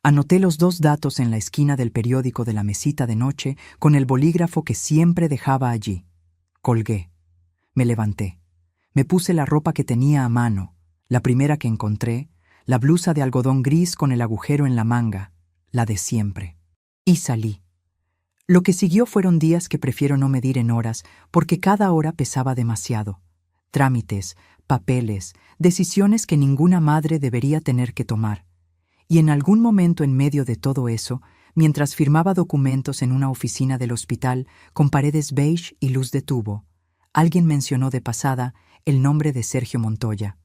Anoté los 2 datos en la esquina del periódico de la mesita de noche con el bolígrafo que siempre dejaba allí. Colgué. Me levanté. Me puse la ropa que tenía a mano, la primera que encontré, la blusa de algodón gris con el agujero en la manga, la de siempre. Y salí. Lo que siguió fueron días que prefiero no medir en horas, porque cada hora pesaba demasiado. Trámites, papeles, decisiones que ninguna madre debería tener que tomar. Y en algún momento en medio de todo eso, mientras firmaba documentos en una oficina del hospital con paredes beige y luz de tubo, alguien mencionó de pasada el nombre de Sergio Montoya,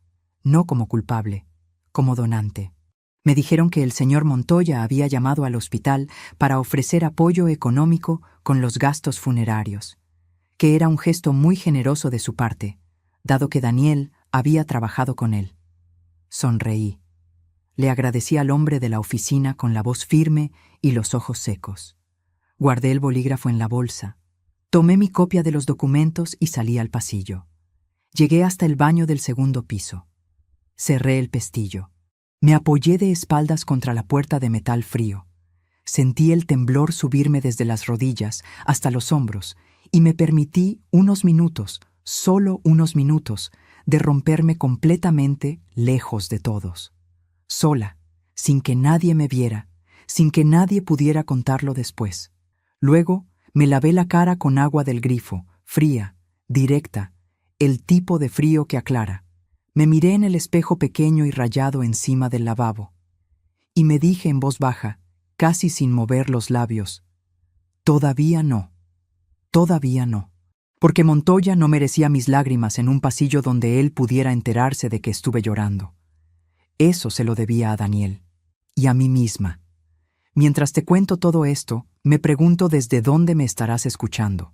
no como culpable, como donante. Me dijeron que el señor Montoya había llamado al hospital para ofrecer apoyo económico con los gastos funerarios, que era un gesto muy generoso de su parte, dado que Daniel había trabajado con él. Sonreí. Le agradecí al hombre de la oficina con la voz firme y los ojos secos. Guardé el bolígrafo en la bolsa. Tomé mi copia de los documentos y salí al pasillo. Llegué hasta el baño del segundo piso. Cerré el pestillo. Me apoyé de espaldas contra la puerta de metal frío. Sentí el temblor subirme desde las rodillas hasta los hombros y me permití unos minutos, solo unos minutos, de romperme completamente lejos de todos. Sola, sin que nadie me viera, sin que nadie pudiera contarlo después. Luego me lavé la cara con agua del grifo, fría, directa, el tipo de frío que aclara. Me miré en el espejo pequeño y rayado encima del lavabo. Y me dije en voz baja, casi sin mover los labios, todavía no, todavía no. Porque Montoya no merecía mis lágrimas en un pasillo donde él pudiera enterarse de que estuve llorando. Eso se lo debía a Daniel, y a mí misma. Mientras te cuento todo esto, me pregunto desde dónde me estarás escuchando.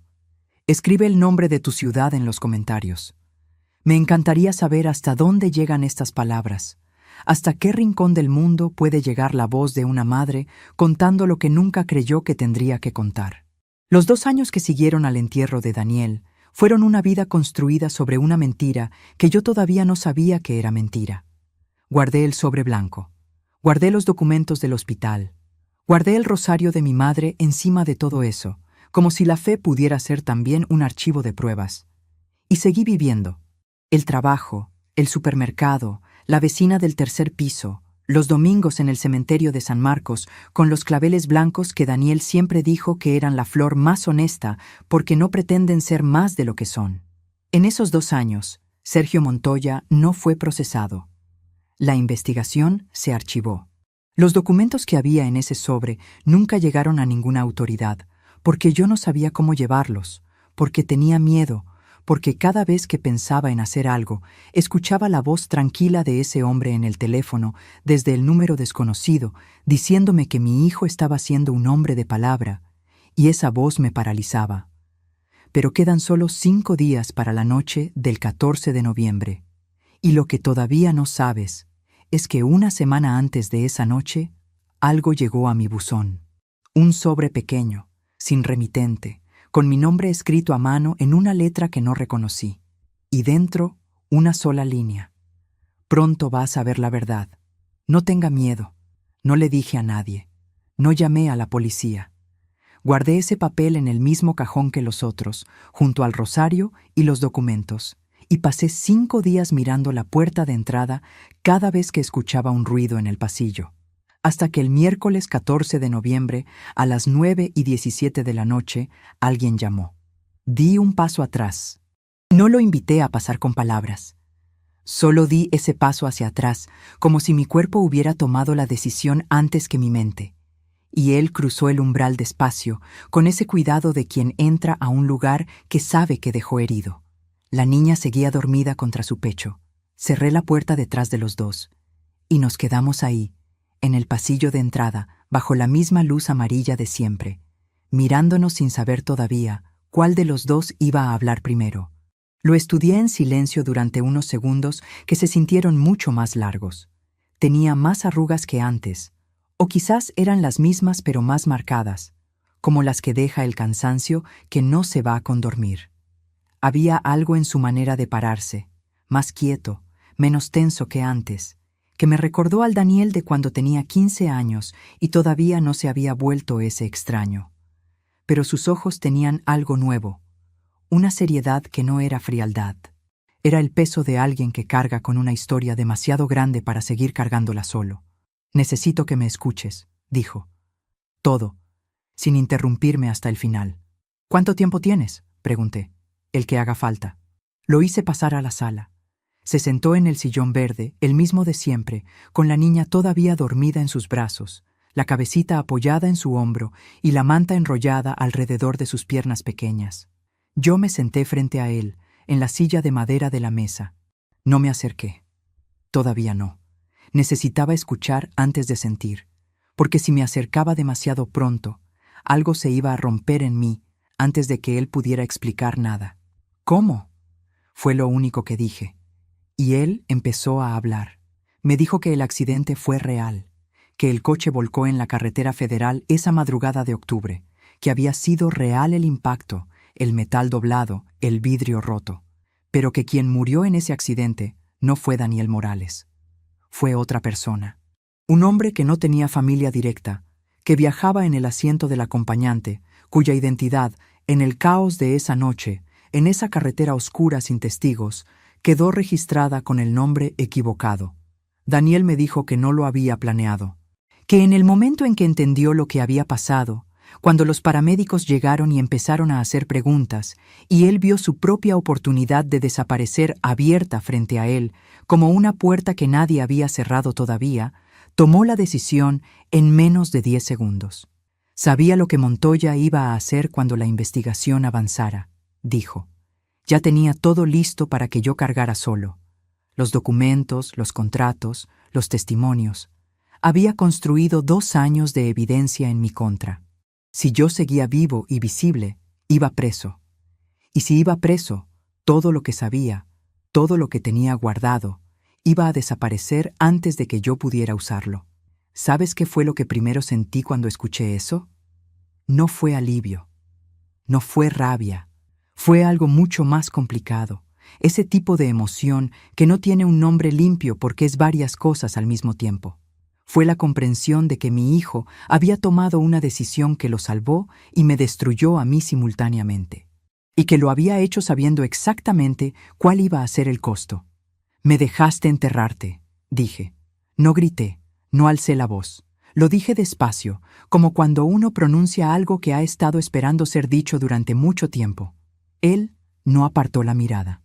Escribe el nombre de tu ciudad en los comentarios. Me encantaría saber hasta dónde llegan estas palabras, hasta qué rincón del mundo puede llegar la voz de una madre contando lo que nunca creyó que tendría que contar. Los 2 años que siguieron al entierro de Daniel fueron una vida construida sobre una mentira que yo todavía no sabía que era mentira. Guardé el sobre blanco, guardé los documentos del hospital, guardé el rosario de mi madre encima de todo eso, como si la fe pudiera ser también un archivo de pruebas. Y seguí viviendo. El trabajo, el supermercado, la vecina del tercer piso, los domingos en el cementerio de San Marcos con los claveles blancos que Daniel siempre dijo que eran la flor más honesta porque no pretenden ser más de lo que son. En esos 2 años, Sergio Montoya no fue procesado. La investigación se archivó. Los documentos que había en ese sobre nunca llegaron a ninguna autoridad, porque yo no sabía cómo llevarlos, porque tenía miedo, porque cada vez que pensaba en hacer algo, escuchaba la voz tranquila de ese hombre en el teléfono desde el número desconocido, diciéndome que mi hijo estaba siendo un hombre de palabra, y esa voz me paralizaba. Pero quedan solo 5 días para la noche del 14 de noviembre, y lo que todavía no sabes es que una semana antes de esa noche, algo llegó a mi buzón. Un sobre pequeño, sin remitente, con mi nombre escrito a mano en una letra que no reconocí, y dentro una sola línea. Pronto vas a ver la verdad. No tenga miedo. No le dije a nadie. No llamé a la policía. Guardé ese papel en el mismo cajón que los otros, junto al rosario y los documentos, y pasé 5 días mirando la puerta de entrada cada vez que escuchaba un ruido en el pasillo. Hasta que el miércoles 14 de noviembre, a las 9:17 de la noche, alguien llamó. Di un paso atrás. No lo invité a pasar con palabras. Solo di ese paso hacia atrás, como si mi cuerpo hubiera tomado la decisión antes que mi mente. Y él cruzó el umbral despacio, con ese cuidado de quien entra a un lugar que sabe que dejó herido. La niña seguía dormida contra su pecho. Cerré la puerta detrás de los dos, y nos quedamos ahí, en el pasillo de entrada, bajo la misma luz amarilla de siempre, mirándonos sin saber todavía cuál de los dos iba a hablar primero. Lo estudié en silencio durante unos segundos que se sintieron mucho más largos. Tenía más arrugas que antes, o quizás eran las mismas pero más marcadas, como las que deja el cansancio que no se va con dormir. Había algo en su manera de pararse, más quieto, menos tenso que antes, que me recordó al Daniel de cuando tenía 15 años y todavía no se había vuelto ese extraño. Pero sus ojos tenían algo nuevo, una seriedad que no era frialdad. Era el peso de alguien que carga con una historia demasiado grande para seguir cargándola solo. Necesito que me escuches, dijo. Todo. sin interrumpirme hasta el final. «¿Cuánto tiempo tienes?», pregunté. «El que haga falta». Lo hice pasar a la sala. Se sentó en el sillón verde, el mismo de siempre, con la niña todavía dormida en sus brazos, la cabecita apoyada en su hombro y la manta enrollada alrededor de sus piernas pequeñas. Yo me senté frente a él, en la silla de madera de la mesa. No me acerqué. Todavía no. Necesitaba escuchar antes de sentir, porque si me acercaba demasiado pronto, algo se iba a romper en mí antes de que él pudiera explicar nada. «¿Cómo?», fue lo único que dije. Y él empezó a hablar. Me dijo que el accidente fue real, que el coche volcó en la carretera federal esa madrugada de octubre, que había sido real el impacto, el metal doblado, el vidrio roto, pero que quien murió en ese accidente no fue Daniel Morales. Fue otra persona. Un hombre que no tenía familia directa, que viajaba en el asiento del acompañante, cuya identidad, en el caos de esa noche, en esa carretera oscura sin testigos, quedó registrada con el nombre equivocado. Daniel me dijo que no lo había planeado, que en el momento en que entendió lo que había pasado, cuando los paramédicos llegaron y empezaron a hacer preguntas, y él vio su propia oportunidad de desaparecer abierta frente a él, como una puerta que nadie había cerrado todavía, tomó la decisión en menos de 10 segundos. Sabía lo que Montoya iba a hacer cuando la investigación avanzara, dijo. Ya tenía todo listo para que yo cargara solo. Los documentos, los contratos, los testimonios. Había construido 2 años de evidencia en mi contra. Si yo seguía vivo y visible, iba preso. Y si iba preso, todo lo que sabía, todo lo que tenía guardado, iba a desaparecer antes de que yo pudiera usarlo. ¿Sabes qué fue lo que primero sentí cuando escuché eso? No fue alivio. No fue rabia. Fue algo mucho más complicado. Ese tipo de emoción que no tiene un nombre limpio porque es varias cosas al mismo tiempo. Fue la comprensión de que mi hijo había tomado una decisión que lo salvó y me destruyó a mí simultáneamente. Y que lo había hecho sabiendo exactamente cuál iba a ser el costo. «Me dejaste enterrarte», dije. No grité, no alcé la voz. Lo dije despacio, como cuando uno pronuncia algo que ha estado esperando ser dicho durante mucho tiempo. Él no apartó la mirada.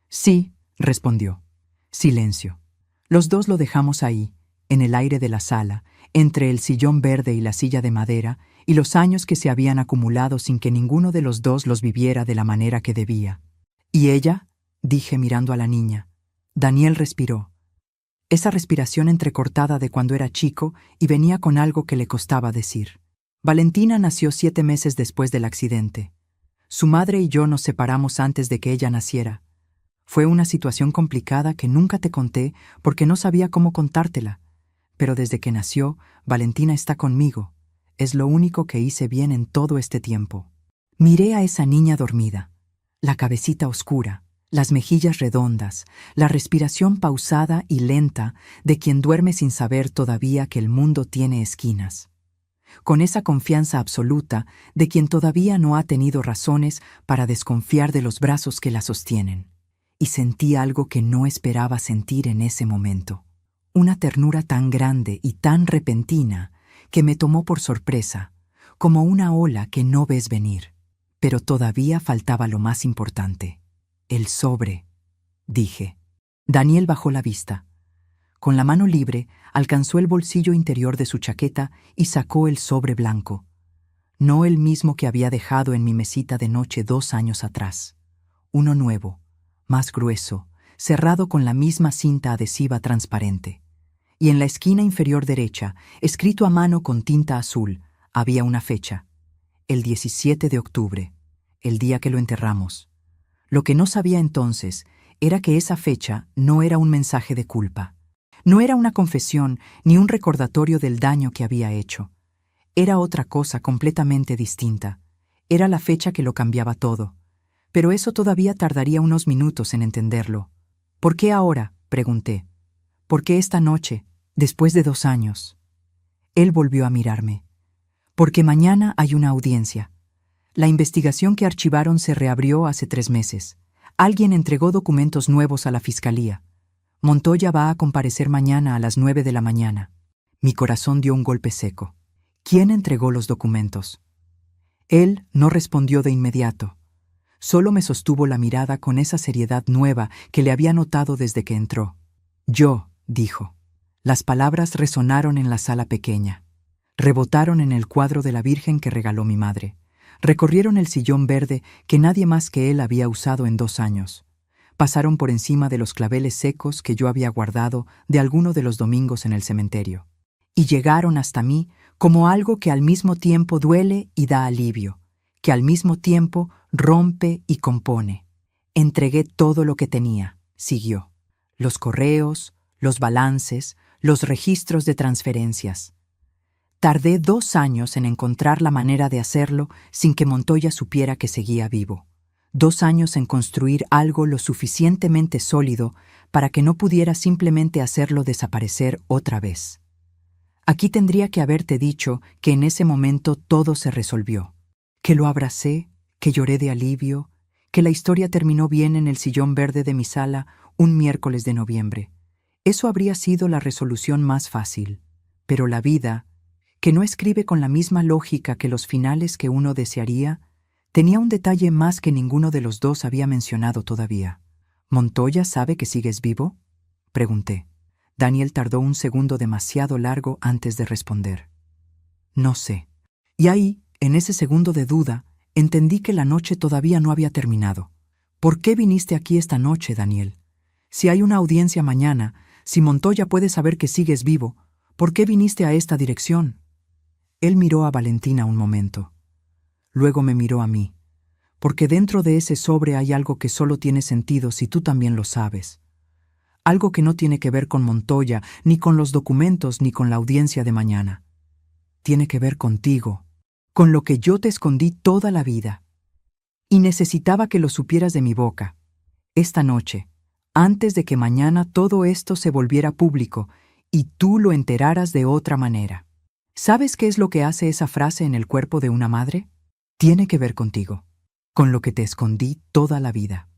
«Sí», respondió. Silencio. Los dos lo dejamos ahí, en el aire de la sala, entre el sillón verde y la silla de madera, y los años que se habían acumulado sin que ninguno de los dos los viviera de la manera que debía. «¿Y ella?», dije mirando a la niña. Daniel respiró. Esa respiración entrecortada de cuando era chico y venía con algo que le costaba decir. Valentina nació 7 meses después del accidente. Su madre y yo nos separamos antes de que ella naciera. Fue una situación complicada que nunca te conté porque no sabía cómo contártela. Pero desde que nació, Valentina está conmigo. Es lo único que hice bien en todo este tiempo. Miré a esa niña dormida, la cabecita oscura, las mejillas redondas, la respiración pausada y lenta de quien duerme sin saber todavía que el mundo tiene esquinas. Con esa confianza absoluta de quien todavía no ha tenido razones para desconfiar de los brazos que la sostienen. Y sentí algo que no esperaba sentir en ese momento. Una ternura tan grande y tan repentina que me tomó por sorpresa, como una ola que no ves venir. Pero todavía faltaba lo más importante. «El sobre», dije. Daniel bajó la vista. Con la mano libre, alcanzó el bolsillo interior de su chaqueta y sacó el sobre blanco. No el mismo que había dejado en mi mesita de noche 2 años atrás. Uno nuevo, más grueso, cerrado con la misma cinta adhesiva transparente. Y en la esquina inferior derecha, escrito a mano con tinta azul, había una fecha. El 17 de octubre, el día que lo enterramos. Lo que no sabía entonces era que esa fecha no era un mensaje de culpa. No era una confesión ni un recordatorio del daño que había hecho. Era otra cosa completamente distinta. Era la fecha que lo cambiaba todo. Pero eso todavía tardaría unos minutos en entenderlo. «¿Por qué ahora?», pregunté. «¿Por qué esta noche, después de 2 años?» Él volvió a mirarme. «Porque mañana hay una audiencia. La investigación que archivaron se reabrió hace 3 meses. Alguien entregó documentos nuevos a la fiscalía. Montoya va a comparecer mañana a las 9 de la mañana. Mi corazón dio un golpe seco. «¿Quién entregó los documentos?», Él no respondió de inmediato. Solo me sostuvo la mirada con esa seriedad nueva que le había notado desde que entró. Yo, dijo. Las palabras resonaron en la sala pequeña. Rebotaron en el cuadro de la Virgen que regaló mi madre. Recorrieron el sillón verde que nadie más que él había usado en 2 años. Pasaron por encima de los claveles secos que yo había guardado de alguno de los domingos en el cementerio. Y llegaron hasta mí como algo que al mismo tiempo duele y da alivio, que al mismo tiempo rompe y compone. Entregué todo lo que tenía, siguió. Los correos, los balances, los registros de transferencias. Tardé 2 años en encontrar la manera de hacerlo sin que Montoya supiera que seguía vivo. 2 años en construir algo lo suficientemente sólido para que no pudiera simplemente hacerlo desaparecer otra vez. Aquí tendría que haberte dicho que en ese momento todo se resolvió, que lo abracé, que lloré de alivio, que la historia terminó bien en el sillón verde de mi sala un miércoles de noviembre. Eso habría sido la resolución más fácil, pero la vida, que no escribe con la misma lógica que los finales que uno desearía, tenía un detalle más que ninguno de los dos había mencionado todavía. ¿Montoya sabe que sigues vivo?, pregunté. Daniel tardó un segundo demasiado largo antes de responder. No sé. Y ahí, en ese segundo de duda, entendí que la noche todavía no había terminado. ¿Por qué viniste aquí esta noche, Daniel? Si hay una audiencia mañana, si Montoya puede saber que sigues vivo, ¿por qué viniste a esta dirección? Él miró a Valentina un momento. Luego me miró a mí, porque dentro de ese sobre hay algo que solo tiene sentido si tú también lo sabes. Algo que no tiene que ver con Montoya, ni con los documentos, ni con la audiencia de mañana. Tiene que ver contigo, con lo que yo te escondí toda la vida. Y necesitaba que lo supieras de mi boca, esta noche, antes de que mañana todo esto se volviera público y tú lo enteraras de otra manera. ¿Sabes qué es lo que hace esa frase en el cuerpo de una madre? Tiene que ver contigo, con lo que te escondí toda la vida.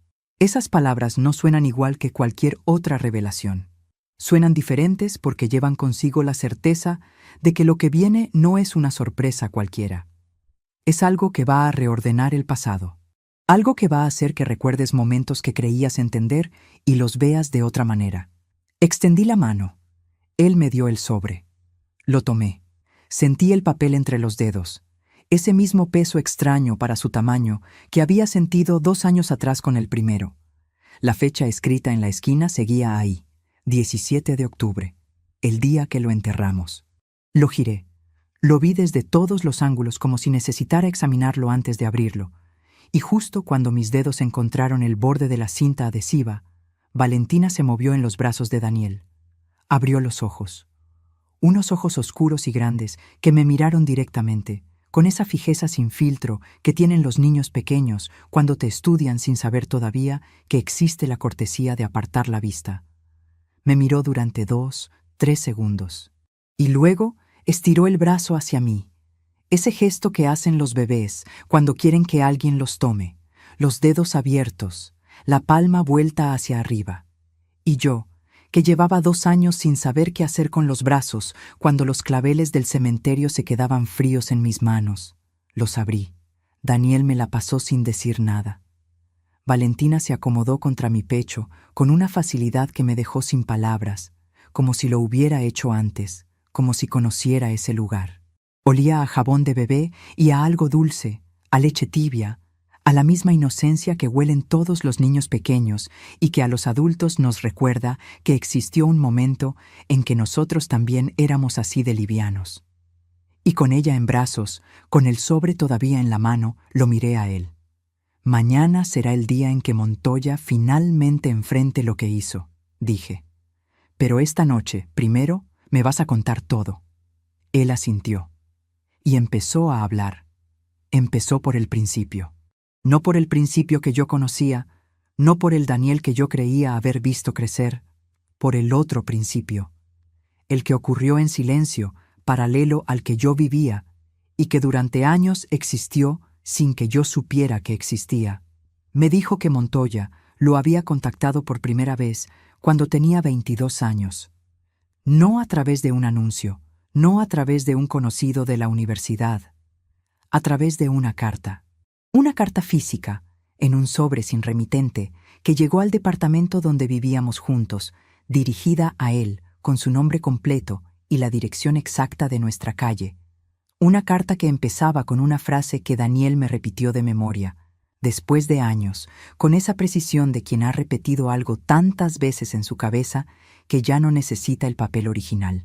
Esas palabras no suenan igual que cualquier otra revelación. Suenan diferentes porque llevan consigo la certeza de que lo que viene no es una sorpresa cualquiera. Es algo que va a reordenar el pasado. Algo que va a hacer que recuerdes momentos que creías entender y los veas de otra manera. Extendí la mano. Él me dio el sobre. Lo tomé. Sentí el papel entre los dedos. Ese mismo peso extraño para su tamaño que había sentido 2 años atrás con el primero. La fecha escrita en la esquina seguía ahí, 17 de octubre, el día que lo enterramos. Lo giré. Lo vi desde todos los ángulos como si necesitara examinarlo antes de abrirlo. Y justo cuando mis dedos encontraron el borde de la cinta adhesiva, Valentina se movió en los brazos de Daniel. Abrió los ojos. Unos ojos oscuros y grandes que me miraron directamente, con esa fijeza sin filtro que tienen los niños pequeños cuando te estudian sin saber todavía que existe la cortesía de apartar la vista. Me miró durante 2, 3 segundos. Y luego estiró el brazo hacia mí. Ese gesto que hacen los bebés cuando quieren que alguien los tome, los dedos abiertos, la palma vuelta hacia arriba. Y yo, que llevaba 2 años sin saber qué hacer con los brazos cuando los claveles del cementerio se quedaban fríos en mis manos, los abrí. Daniel me la pasó sin decir nada. Valentina se acomodó contra mi pecho con una facilidad que me dejó sin palabras, como si lo hubiera hecho antes, como si conociera ese lugar. Olía a jabón de bebé y a algo dulce, a leche tibia, a la misma inocencia que huelen todos los niños pequeños y que a los adultos nos recuerda que existió un momento en que nosotros también éramos así de livianos. Y con ella en brazos, con el sobre todavía en la mano, lo miré a él. Mañana será el día en que Montoya finalmente enfrente lo que hizo, dije. Pero esta noche, primero, me vas a contar todo. Él asintió. Y empezó a hablar. Empezó por el principio. No por el principio que yo conocía, no por el Daniel que yo creía haber visto crecer, por el otro principio, el que ocurrió en silencio, paralelo al que yo vivía, y que durante años existió sin que yo supiera que existía. Me dijo que Montoya lo había contactado por primera vez cuando tenía 22 años. No a través de un anuncio, no a través de un conocido de la universidad, a través de una carta. Una carta física, en un sobre sin remitente, que llegó al departamento donde vivíamos juntos, dirigida a él, con su nombre completo y la dirección exacta de nuestra calle. Una carta que empezaba con una frase que Daniel me repitió de memoria, después de años, con esa precisión de quien ha repetido algo tantas veces en su cabeza que ya no necesita el papel original.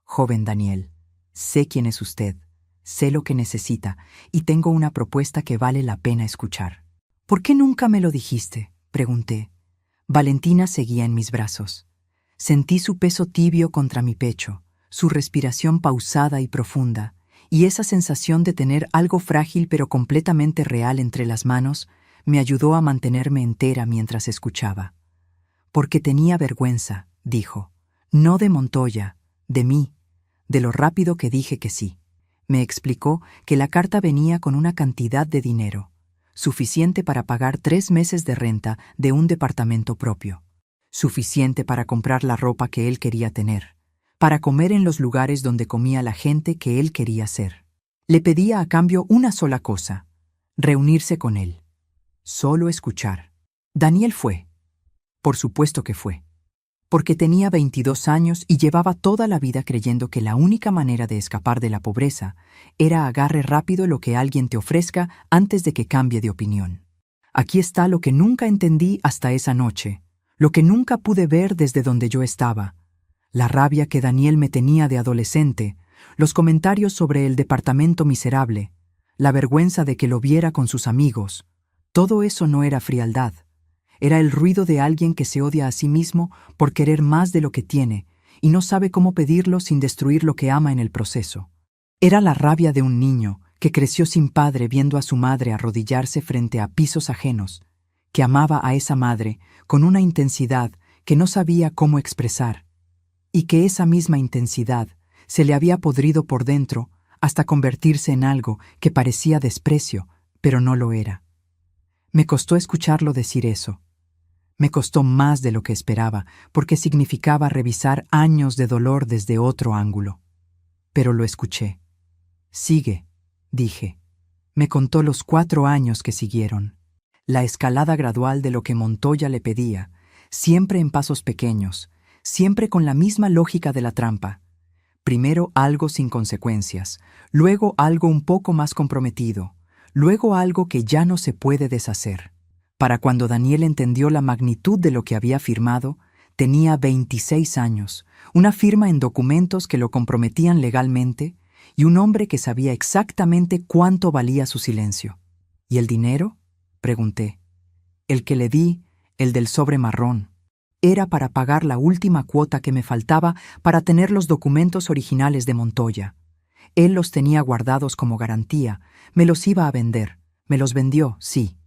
Joven Daniel, sé quién es usted, sé lo que necesita y tengo una propuesta que vale la pena escuchar. ¿Por qué nunca me lo dijiste?, pregunté. Valentina seguía en mis brazos. Sentí su peso tibio contra mi pecho, su respiración pausada y profunda, y esa sensación de tener algo frágil pero completamente real entre las manos me ayudó a mantenerme entera mientras escuchaba. Porque tenía vergüenza, dijo, no de Montoya, de mí, de lo rápido que dije que sí. Me explicó que la carta venía con una cantidad de dinero, suficiente para pagar 3 meses de renta de un departamento propio, suficiente para comprar la ropa que él quería tener, para comer en los lugares donde comía la gente que él quería ser. Le pedía a cambio una sola cosa, reunirse con él. Solo escuchar. Daniel fue. Por supuesto que fue. Porque tenía 22 años y llevaba toda la vida creyendo que la única manera de escapar de la pobreza era agarre rápido lo que alguien te ofrezca antes de que cambie de opinión. Aquí está lo que nunca entendí hasta esa noche, lo que nunca pude ver desde donde yo estaba, la rabia que Daniel me tenía de adolescente, los comentarios sobre el departamento miserable, la vergüenza de que lo viera con sus amigos. Todo eso no era frialdad. Era el ruido de alguien que se odia a sí mismo por querer más de lo que tiene y no sabe cómo pedirlo sin destruir lo que ama en el proceso. Era la rabia de un niño que creció sin padre viendo a su madre arrodillarse frente a pisos ajenos, que amaba a esa madre con una intensidad que no sabía cómo expresar, y que esa misma intensidad se le había podrido por dentro hasta convertirse en algo que parecía desprecio, pero no lo era. Me costó escucharlo decir eso. Me costó más de lo que esperaba, porque significaba revisar años de dolor desde otro ángulo. Pero lo escuché. Sigue, dije. Me contó los 4 años que siguieron. La escalada gradual de lo que Montoya le pedía, siempre en pasos pequeños, siempre con la misma lógica de la trampa. Primero algo sin consecuencias, luego algo un poco más comprometido, luego algo que ya no se puede deshacer. Para cuando Daniel entendió la magnitud de lo que había firmado, tenía 26 años, una firma en documentos que lo comprometían legalmente y un hombre que sabía exactamente cuánto valía su silencio. ¿Y el dinero?, pregunté. El que le di, el del sobre marrón, era para pagar la última cuota que me faltaba para tener los documentos originales de Montoya. Él los tenía guardados como garantía, me los iba a vender, me los vendió, sí.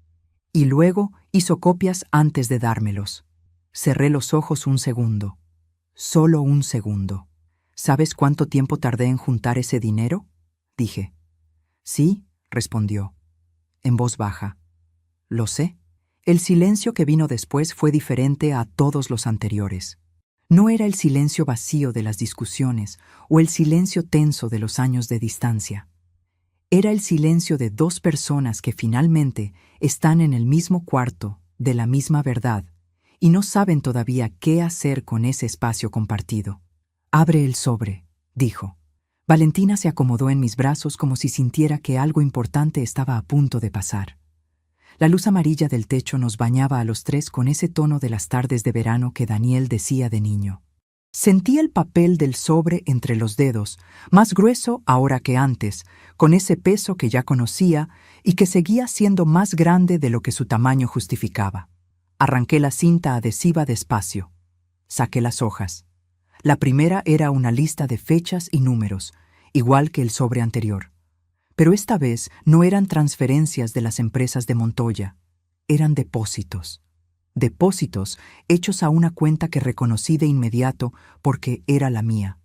Y luego hizo copias antes de dármelos. Cerré los ojos un segundo. Solo un segundo. ¿Sabes cuánto tiempo tardé en juntar ese dinero?, dije. Sí, respondió, en voz baja. Lo sé. El silencio que vino después fue diferente a todos los anteriores. No era el silencio vacío de las discusiones o el silencio tenso de los años de distancia. Era el silencio de 2 personas que finalmente están en el mismo cuarto, de la misma verdad, y no saben todavía qué hacer con ese espacio compartido. Abre el sobre, dijo. Valentina se acomodó en mis brazos como si sintiera que algo importante estaba a punto de pasar. La luz amarilla del techo nos bañaba a los 3 con ese tono de las tardes de verano que Daniel decía de niño. Sentí el papel del sobre entre los dedos, más grueso ahora que antes, con ese peso que ya conocía y que seguía siendo más grande de lo que su tamaño justificaba. Arranqué la cinta adhesiva despacio. Saqué las hojas. La primera era una lista de fechas y números, igual que el sobre anterior. Pero esta vez no eran transferencias de las empresas de Montoya, eran depósitos. Depósitos hechos a una cuenta que reconocí de inmediato porque era la mía.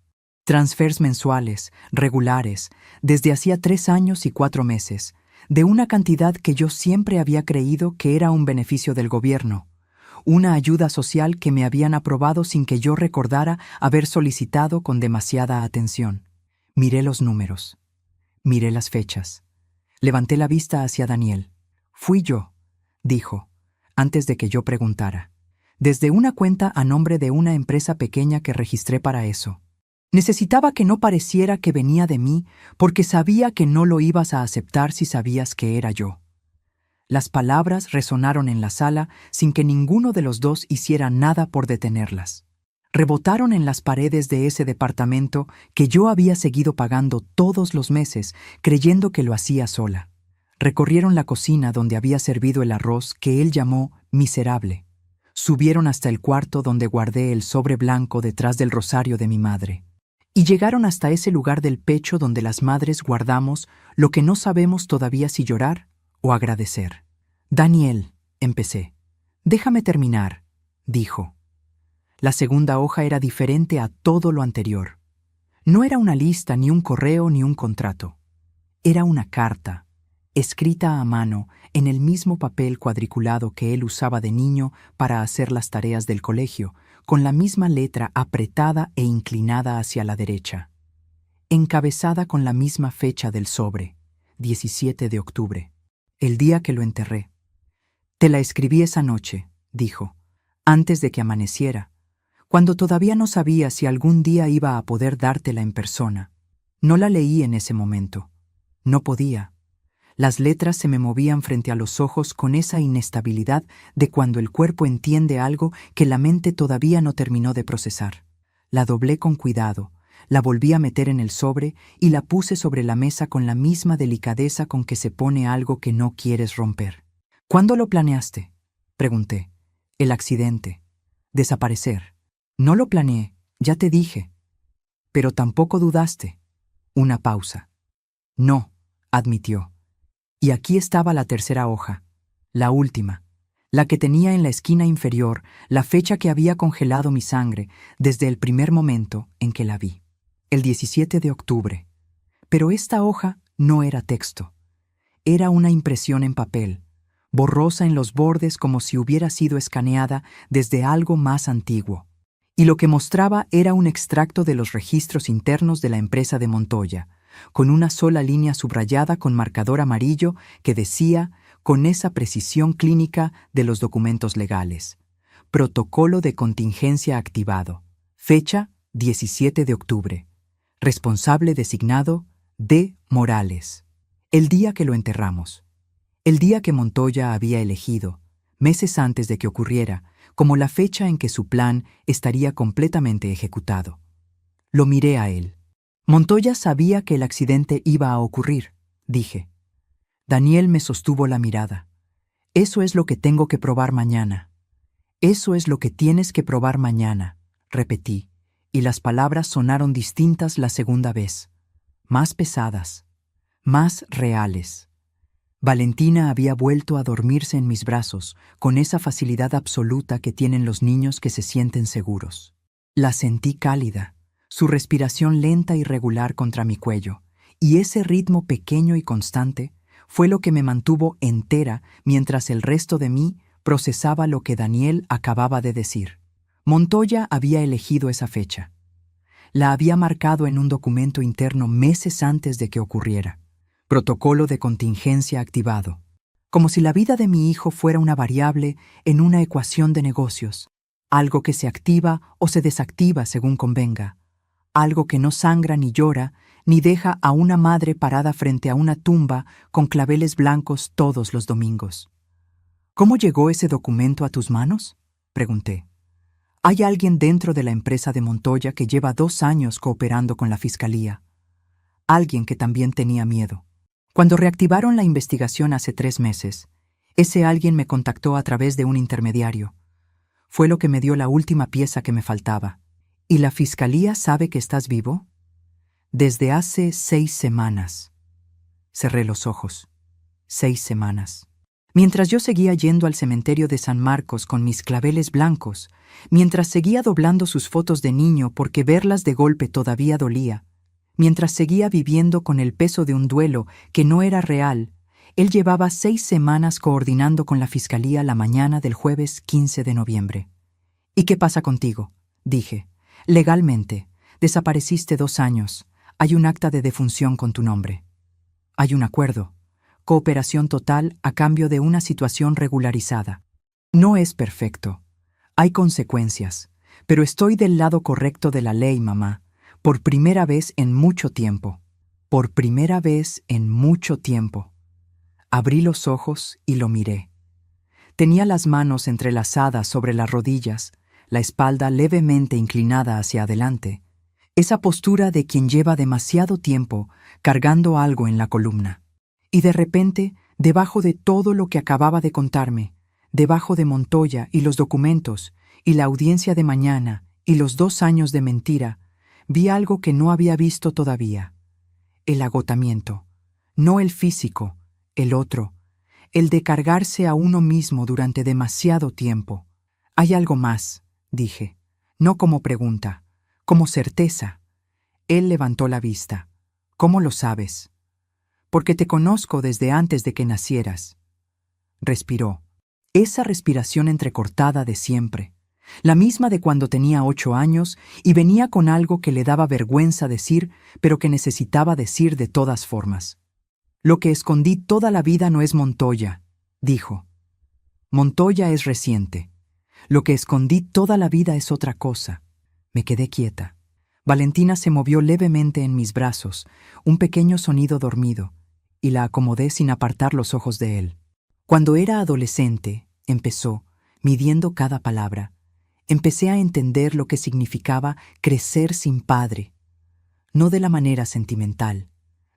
Transfers mensuales, regulares, desde hacía 3 años y 4 meses, de una cantidad que yo siempre había creído que era un beneficio del gobierno, una ayuda social que me habían aprobado sin que yo recordara haber solicitado con demasiada atención. Miré los números, miré las fechas. Levanté la vista hacia Daniel. Fui yo, dijo, antes de que yo preguntara. Desde una cuenta a nombre de una empresa pequeña que registré para eso. Necesitaba que no pareciera que venía de mí, porque sabía que no lo ibas a aceptar si sabías que era yo. Las palabras resonaron en la sala sin que ninguno de los dos hiciera nada por detenerlas. Rebotaron en las paredes de ese departamento que yo había seguido pagando todos los meses, creyendo que lo hacía sola. Recorrieron la cocina donde había servido el arroz que él llamó miserable. Subieron hasta el cuarto donde guardé el sobre blanco detrás del rosario de mi madre. Y llegaron hasta ese lugar del pecho donde las madres guardamos lo que no sabemos todavía si llorar o agradecer. Daniel, empecé. Déjame terminar, dijo. La segunda hoja era diferente a todo lo anterior. No era una lista, ni un correo, ni un contrato. Era una carta, escrita a mano en el mismo papel cuadriculado que él usaba de niño para hacer las tareas del colegio, con la misma letra apretada e inclinada hacia la derecha. Encabezada con la misma fecha del sobre, 17 de octubre, el día que lo enterré. Te la escribí esa noche, dijo, antes de que amaneciera, cuando todavía no sabía si algún día iba a poder dártela en persona. No la leí en ese momento. No podía. Las letras se me movían frente a los ojos con esa inestabilidad de cuando el cuerpo entiende algo que la mente todavía no terminó de procesar. La doblé con cuidado, la volví a meter en el sobre y la puse sobre la mesa con la misma delicadeza con que se pone algo que no quieres romper. ¿Cuándo lo planeaste?, pregunté. El accidente. Desaparecer. No lo planeé, ya te dije. Pero tampoco dudaste. Una pausa. No, admitió. Y aquí estaba la tercera hoja, la última, la que tenía en la esquina inferior la fecha que había congelado mi sangre desde el primer momento en que la vi. El 17 de octubre. Pero esta hoja no era texto. Era una impresión en papel, borrosa en los bordes como si hubiera sido escaneada desde algo más antiguo. Y lo que mostraba era un extracto de los registros internos de la empresa de Montoya, con una sola línea subrayada con marcador amarillo que decía, con esa precisión clínica de los documentos legales: Protocolo de contingencia activado. Fecha 17 de octubre. Responsable designado D. Morales. El día que lo enterramos. El día que Montoya había elegido, meses antes de que ocurriera, como la fecha en que su plan estaría completamente ejecutado. Lo miré a él. Montoya sabía que el accidente iba a ocurrir, dije. Daniel me sostuvo la mirada. Eso es lo que tengo que probar mañana. Eso es lo que tienes que probar mañana, repetí, y las palabras sonaron distintas la segunda vez, más pesadas, más reales. Valentina había vuelto a dormirse en mis brazos con esa facilidad absoluta que tienen los niños que se sienten seguros. La sentí cálida, su respiración lenta y regular contra mi cuello, y ese ritmo pequeño y constante fue lo que me mantuvo entera mientras el resto de mí procesaba lo que Daniel acababa de decir. Montoya había elegido esa fecha. La había marcado en un documento interno meses antes de que ocurriera. Protocolo de contingencia activado. Como si la vida de mi hijo fuera una variable en una ecuación de negocios. Algo que se activa o se desactiva según convenga. Algo que no sangra ni llora, ni deja a una madre parada frente a una tumba con claveles blancos todos los domingos. ¿Cómo llegó ese documento a tus manos?, pregunté. Hay alguien dentro de la empresa de Montoya que lleva 2 años cooperando con la fiscalía. Alguien que también tenía miedo. Cuando reactivaron la investigación hace 3 meses, ese alguien me contactó a través de un intermediario. Fue lo que me dio la última pieza que me faltaba. ¿Y la fiscalía sabe que estás vivo? Desde hace 6 semanas. Cerré los ojos. 6 semanas. Mientras yo seguía yendo al cementerio de San Marcos con mis claveles blancos, mientras seguía doblando sus fotos de niño porque verlas de golpe todavía dolía, mientras seguía viviendo con el peso de un duelo que no era real, él llevaba 6 semanas coordinando con la fiscalía la mañana del jueves 15 de noviembre. ¿Y qué pasa contigo?, dije. Legalmente, desapareciste 2 años. Hay un acta de defunción con tu nombre. Hay un acuerdo. Cooperación total a cambio de una situación regularizada. No es perfecto. Hay consecuencias. Pero estoy del lado correcto de la ley, mamá. Por primera vez en mucho tiempo. Por primera vez en mucho tiempo. Abrí los ojos y lo miré. Tenía las manos entrelazadas sobre las rodillas, la espalda levemente inclinada hacia adelante. Esa postura de quien lleva demasiado tiempo cargando algo en la columna. Y de repente, debajo de todo lo que acababa de contarme, debajo de Montoya y los documentos, y la audiencia de mañana, y los 2 años de mentira, vi algo que no había visto todavía. El agotamiento. No el físico, el otro. El de cargarse a uno mismo durante demasiado tiempo. Hay algo más, dije. No como pregunta, como certeza. Él levantó la vista. ¿Cómo lo sabes? Porque te conozco desde antes de que nacieras. Respiró. Esa respiración entrecortada de siempre. La misma de cuando tenía 8 años y venía con algo que le daba vergüenza decir, pero que necesitaba decir de todas formas. Lo que escondí toda la vida no es Montoya, dijo. Montoya es reciente. Lo que escondí toda la vida es otra cosa. Me quedé quieta. Valentina se movió levemente en mis brazos, un pequeño sonido dormido, y la acomodé sin apartar los ojos de él. Cuando era adolescente, empezó, midiendo cada palabra, empecé a entender lo que significaba crecer sin padre. No de la manera sentimental,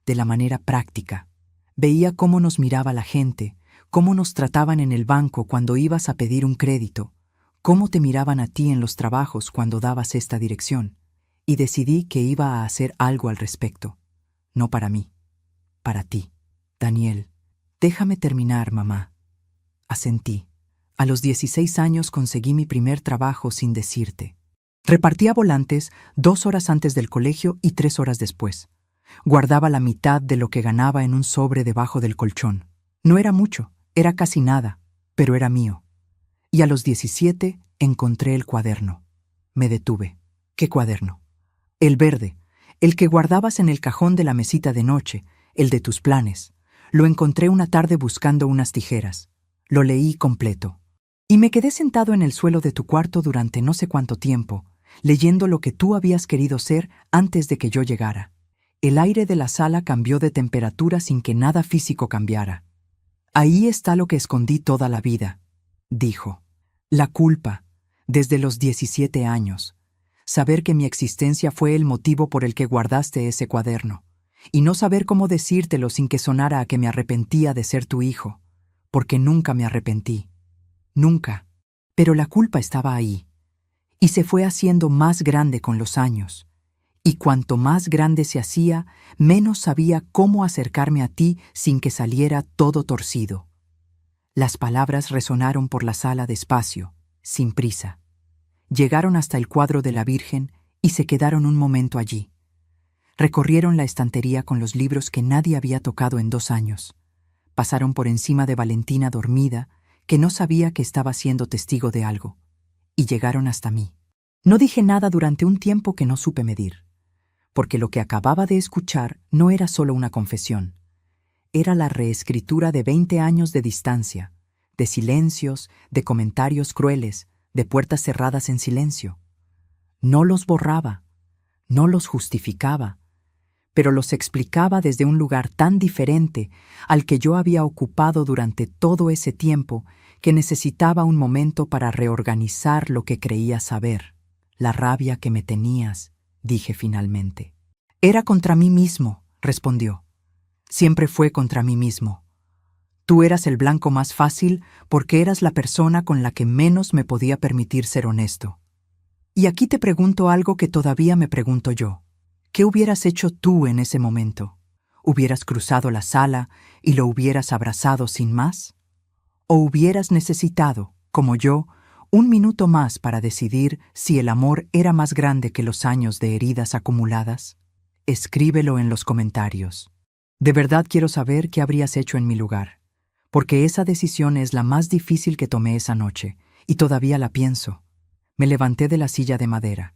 de la manera práctica. Veía cómo nos miraba la gente, cómo nos trataban en el banco cuando ibas a pedir un crédito, cómo te miraban a ti en los trabajos cuando dabas esta dirección, y decidí que iba a hacer algo al respecto. No para mí, para ti. Daniel, déjame terminar, mamá. Asentí. A los 16 años conseguí mi primer trabajo sin decirte. Repartía volantes 2 horas antes del colegio y 3 horas después. Guardaba la mitad de lo que ganaba en un sobre debajo del colchón. No era mucho, era casi nada, pero era mío. Y a los 17 encontré el cuaderno. Me detuve. ¿Qué cuaderno? El verde, el que guardabas en el cajón de la mesita de noche, el de tus planes. Lo encontré una tarde buscando unas tijeras. Lo leí completo. Y me quedé sentado en el suelo de tu cuarto durante no sé cuánto tiempo, leyendo lo que tú habías querido ser antes de que yo llegara. El aire de la sala cambió de temperatura sin que nada físico cambiara. Ahí está lo que escondí toda la vida, dijo. La culpa, desde los 17 años. Saber que mi existencia fue el motivo por el que guardaste ese cuaderno. Y no saber cómo decírtelo sin que sonara a que me arrepentía de ser tu hijo. Porque nunca me arrepentí. Nunca. Pero la culpa estaba ahí. Y se fue haciendo más grande con los años. Y cuanto más grande se hacía, menos sabía cómo acercarme a ti sin que saliera todo torcido. Las palabras resonaron por la sala despacio, sin prisa. Llegaron hasta el cuadro de la Virgen y se quedaron un momento allí. Recorrieron la estantería con los libros que nadie había tocado en 2 años. Pasaron por encima de Valentina dormida, que no sabía que estaba siendo testigo de algo, y llegaron hasta mí. No dije nada durante un tiempo que no supe medir, porque lo que acababa de escuchar no era solo una confesión. Era la reescritura de 20 años de distancia, de silencios, de comentarios crueles, de puertas cerradas en silencio. No los borraba, no los justificaba, pero los explicaba desde un lugar tan diferente al que yo había ocupado durante todo ese tiempo que necesitaba un momento para reorganizar lo que creía saber. La rabia que me tenías, dije finalmente. Era contra mí mismo, respondió. Siempre fue contra mí mismo. Tú eras el blanco más fácil porque eras la persona con la que menos me podía permitir ser honesto. Y aquí te pregunto algo que todavía me pregunto yo. ¿Qué hubieras hecho tú en ese momento? ¿Hubieras cruzado la sala y lo hubieras abrazado sin más? ¿O hubieras necesitado, como yo, 1 minuto más para decidir si el amor era más grande que los años de heridas acumuladas? Escríbelo en los comentarios. De verdad quiero saber qué habrías hecho en mi lugar, porque esa decisión es la más difícil que tomé esa noche, y todavía la pienso. Me levanté de la silla de madera.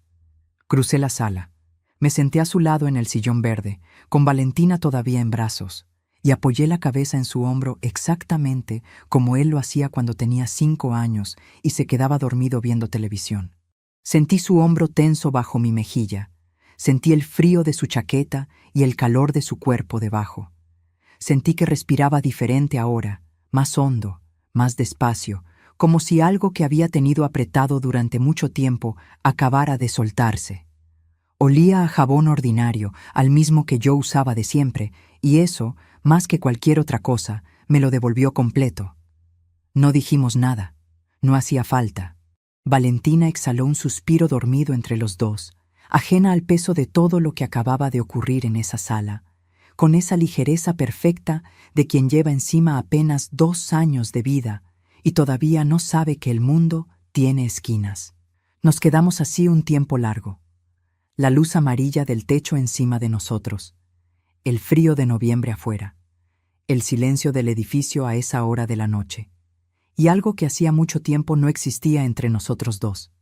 Crucé la sala. Me senté a su lado en el sillón verde, con Valentina todavía en brazos, y apoyé la cabeza en su hombro exactamente como él lo hacía cuando tenía 5 años y se quedaba dormido viendo televisión. Sentí su hombro tenso bajo mi mejilla, sentí el frío de su chaqueta y el calor de su cuerpo debajo. Sentí que respiraba diferente ahora, más hondo, más despacio, como si algo que había tenido apretado durante mucho tiempo acabara de soltarse. Olía a jabón ordinario, al mismo que yo usaba de siempre, y eso, más que cualquier otra cosa, me lo devolvió completo. No dijimos nada. No hacía falta. Valentina exhaló un suspiro dormido entre los dos, ajena al peso de todo lo que acababa de ocurrir en esa sala, con esa ligereza perfecta de quien lleva encima apenas 2 años de vida y todavía no sabe que el mundo tiene esquinas. Nos quedamos así un tiempo largo. La luz amarilla del techo encima de nosotros, el frío de noviembre afuera, el silencio del edificio a esa hora de la noche, y algo que hacía mucho tiempo no existía entre nosotros dos,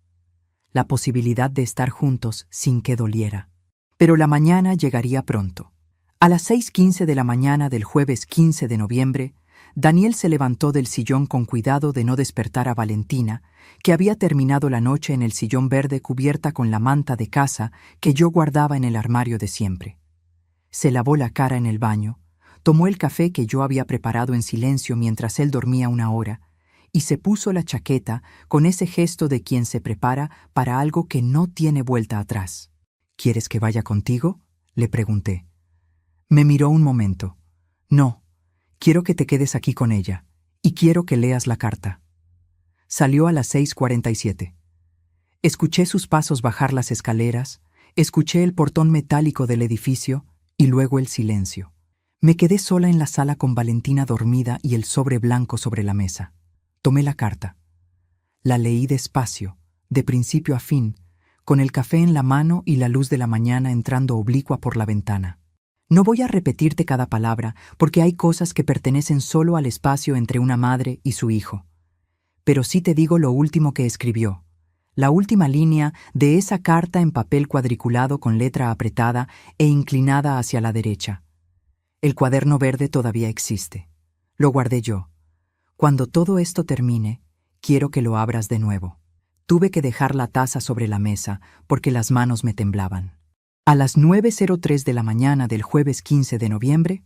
la posibilidad de estar juntos sin que doliera. Pero la mañana llegaría pronto. A las 6:15 de la mañana del jueves 15 de noviembre, Daniel se levantó del sillón con cuidado de no despertar a Valentina, que había terminado la noche en el sillón verde cubierta con la manta de casa que yo guardaba en el armario de siempre. Se lavó la cara en el baño, tomó el café que yo había preparado en silencio mientras él dormía 1 hora, y se puso la chaqueta con ese gesto de quien se prepara para algo que no tiene vuelta atrás. ¿Quieres que vaya contigo?, le pregunté. Me miró un momento. No. Quiero que te quedes aquí con ella, y quiero que leas la carta. Salió a las 6:47. Escuché sus pasos bajar las escaleras, escuché el portón metálico del edificio y luego el silencio. Me quedé sola en la sala con Valentina dormida y el sobre blanco sobre la mesa. Tomé la carta. La leí despacio, de principio a fin, con el café en la mano y la luz de la mañana entrando oblicua por la ventana. No voy a repetirte cada palabra, porque hay cosas que pertenecen solo al espacio entre una madre y su hijo. Pero sí te digo lo último que escribió, la última línea de esa carta en papel cuadriculado con letra apretada e inclinada hacia la derecha. El cuaderno verde todavía existe. Lo guardé yo. Cuando todo esto termine, quiero que lo abras de nuevo. Tuve que dejar la taza sobre la mesa porque las manos me temblaban. A las 9:03 de la mañana del jueves 15 de noviembre,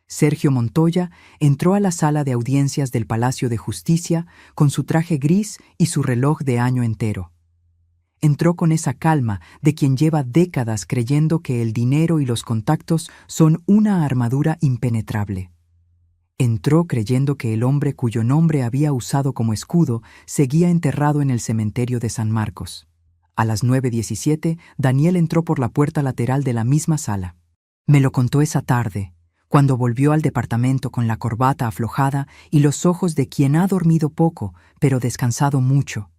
Sergio Montoya entró a la sala de audiencias del Palacio de Justicia con su traje gris y su reloj de año entero. Entró con esa calma de quien lleva décadas creyendo que el dinero y los contactos son una armadura impenetrable. Entró creyendo que el hombre cuyo nombre había usado como escudo seguía enterrado en el cementerio de San Marcos. A las 9:17, Daniel entró por la puerta lateral de la misma sala. Me lo contó esa tarde, cuando volvió al departamento con la corbata aflojada y los ojos de quien ha dormido poco, pero descansado mucho.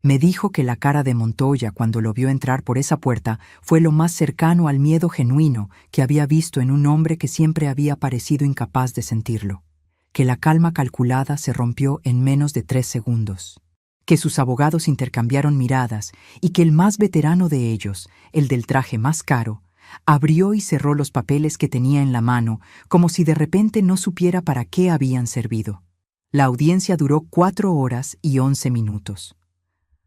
Me dijo que la cara de Montoya cuando lo vio entrar por esa puerta fue lo más cercano al miedo genuino que había visto en un hombre que siempre había parecido incapaz de sentirlo. Que la calma calculada se rompió en menos de 3 segundos. Que sus abogados intercambiaron miradas y que el más veterano de ellos, el del traje más caro, abrió y cerró los papeles que tenía en la mano como si de repente no supiera para qué habían servido. La audiencia duró 4 horas y 11 minutos.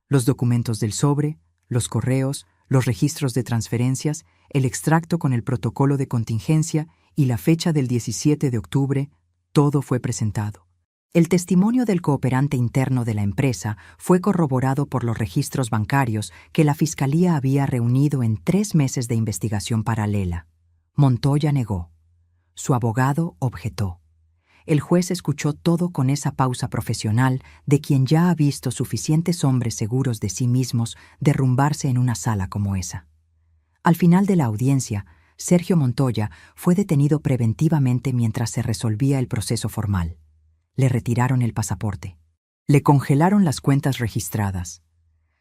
Los documentos del sobre, los correos, los registros de transferencias, el extracto con el protocolo de contingencia y la fecha del 17 de octubre, todo fue presentado. El testimonio del cooperante interno de la empresa fue corroborado por los registros bancarios que la Fiscalía había reunido en 3 meses de investigación paralela. Montoya negó. Su abogado objetó. El juez escuchó todo con esa pausa profesional de quien ya ha visto suficientes hombres seguros de sí mismos derrumbarse en una sala como esa. Al final de la audiencia, Sergio Montoya fue detenido preventivamente mientras se resolvía el proceso formal. Le retiraron el pasaporte. Le congelaron las cuentas registradas.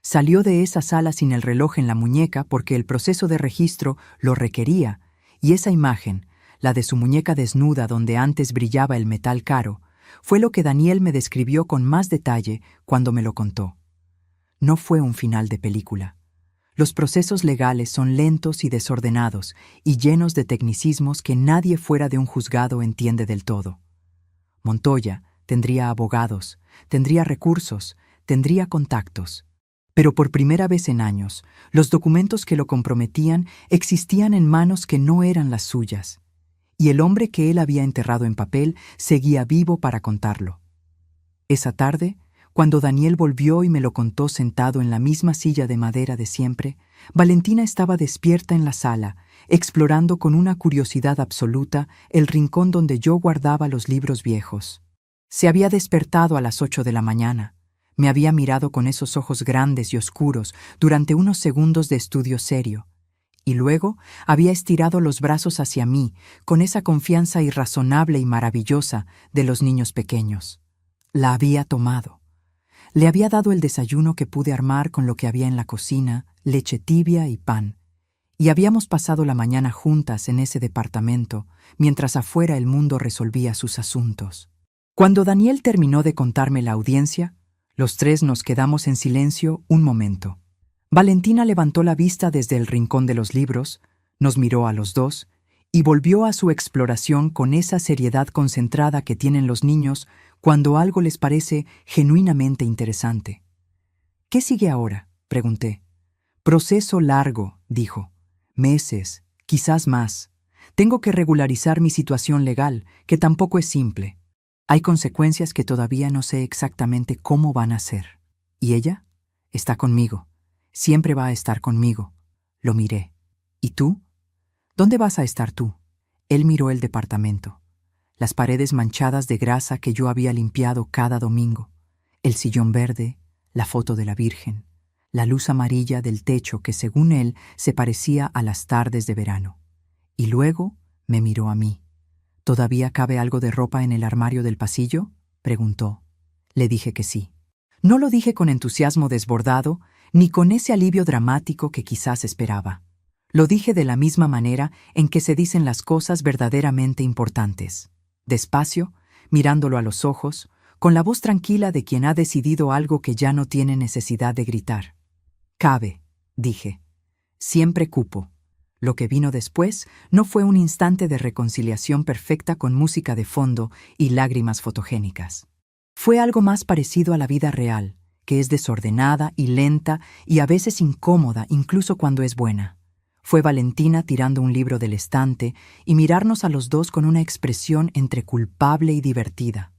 Salió de esa sala sin el reloj en la muñeca porque el proceso de registro lo requería, y esa imagen, la de su muñeca desnuda donde antes brillaba el metal caro, fue lo que Daniel me describió con más detalle cuando me lo contó. No fue un final de película. Los procesos legales son lentos y desordenados y llenos de tecnicismos que nadie fuera de un juzgado entiende del todo. Montoya tendría abogados, tendría recursos, tendría contactos. Pero por primera vez en años, los documentos que lo comprometían existían en manos que no eran las suyas, y el hombre que él había enterrado en papel seguía vivo para contarlo. Esa tarde, cuando Daniel volvió y me lo contó sentado en la misma silla de madera de siempre, Valentina estaba despierta en la sala, explorando con una curiosidad absoluta el rincón donde yo guardaba los libros viejos. Se había despertado a las 8 de la mañana. Me había mirado con esos ojos grandes y oscuros durante unos segundos de estudio serio, y luego había estirado los brazos hacia mí con esa confianza irrazonable y maravillosa de los niños pequeños. La había tomado. Le había dado el desayuno que pude armar con lo que había en la cocina, leche tibia y pan, y habíamos pasado la mañana juntas en ese departamento, mientras afuera el mundo resolvía sus asuntos. Cuando Daniel terminó de contarme la audiencia, los tres nos quedamos en silencio un momento. Valentina levantó la vista desde el rincón de los libros, nos miró a los dos y volvió a su exploración con esa seriedad concentrada que tienen los niños cuando algo les parece genuinamente interesante. ¿Qué sigue ahora?, pregunté. Proceso largo, dijo. Meses, quizás más. Tengo que regularizar mi situación legal, que tampoco es simple. Hay consecuencias que todavía no sé exactamente cómo van a ser. ¿Y ella? Está conmigo. Siempre va a estar conmigo. Lo miré. ¿Y tú? ¿Dónde vas a estar tú? Él miró el departamento. Las paredes manchadas de grasa que yo había limpiado cada domingo, el sillón verde, la foto de la Virgen, la luz amarilla del techo que según él se parecía a las tardes de verano. Y luego me miró a mí. ¿Todavía cabe algo de ropa en el armario del pasillo?, preguntó. Le dije que sí. No lo dije con entusiasmo desbordado, ni con ese alivio dramático que quizás esperaba. Lo dije de la misma manera en que se dicen las cosas verdaderamente importantes. Despacio, mirándolo a los ojos, con la voz tranquila de quien ha decidido algo que ya no tiene necesidad de gritar. Cabe, dije. Siempre cupo. Lo que vino después no fue un instante de reconciliación perfecta con música de fondo y lágrimas fotogénicas. Fue algo más parecido a la vida real, que es desordenada y lenta y a veces incómoda incluso cuando es buena. Fue Valentina tirando un libro del estante y mirarnos a los dos con una expresión entre culpable y divertida.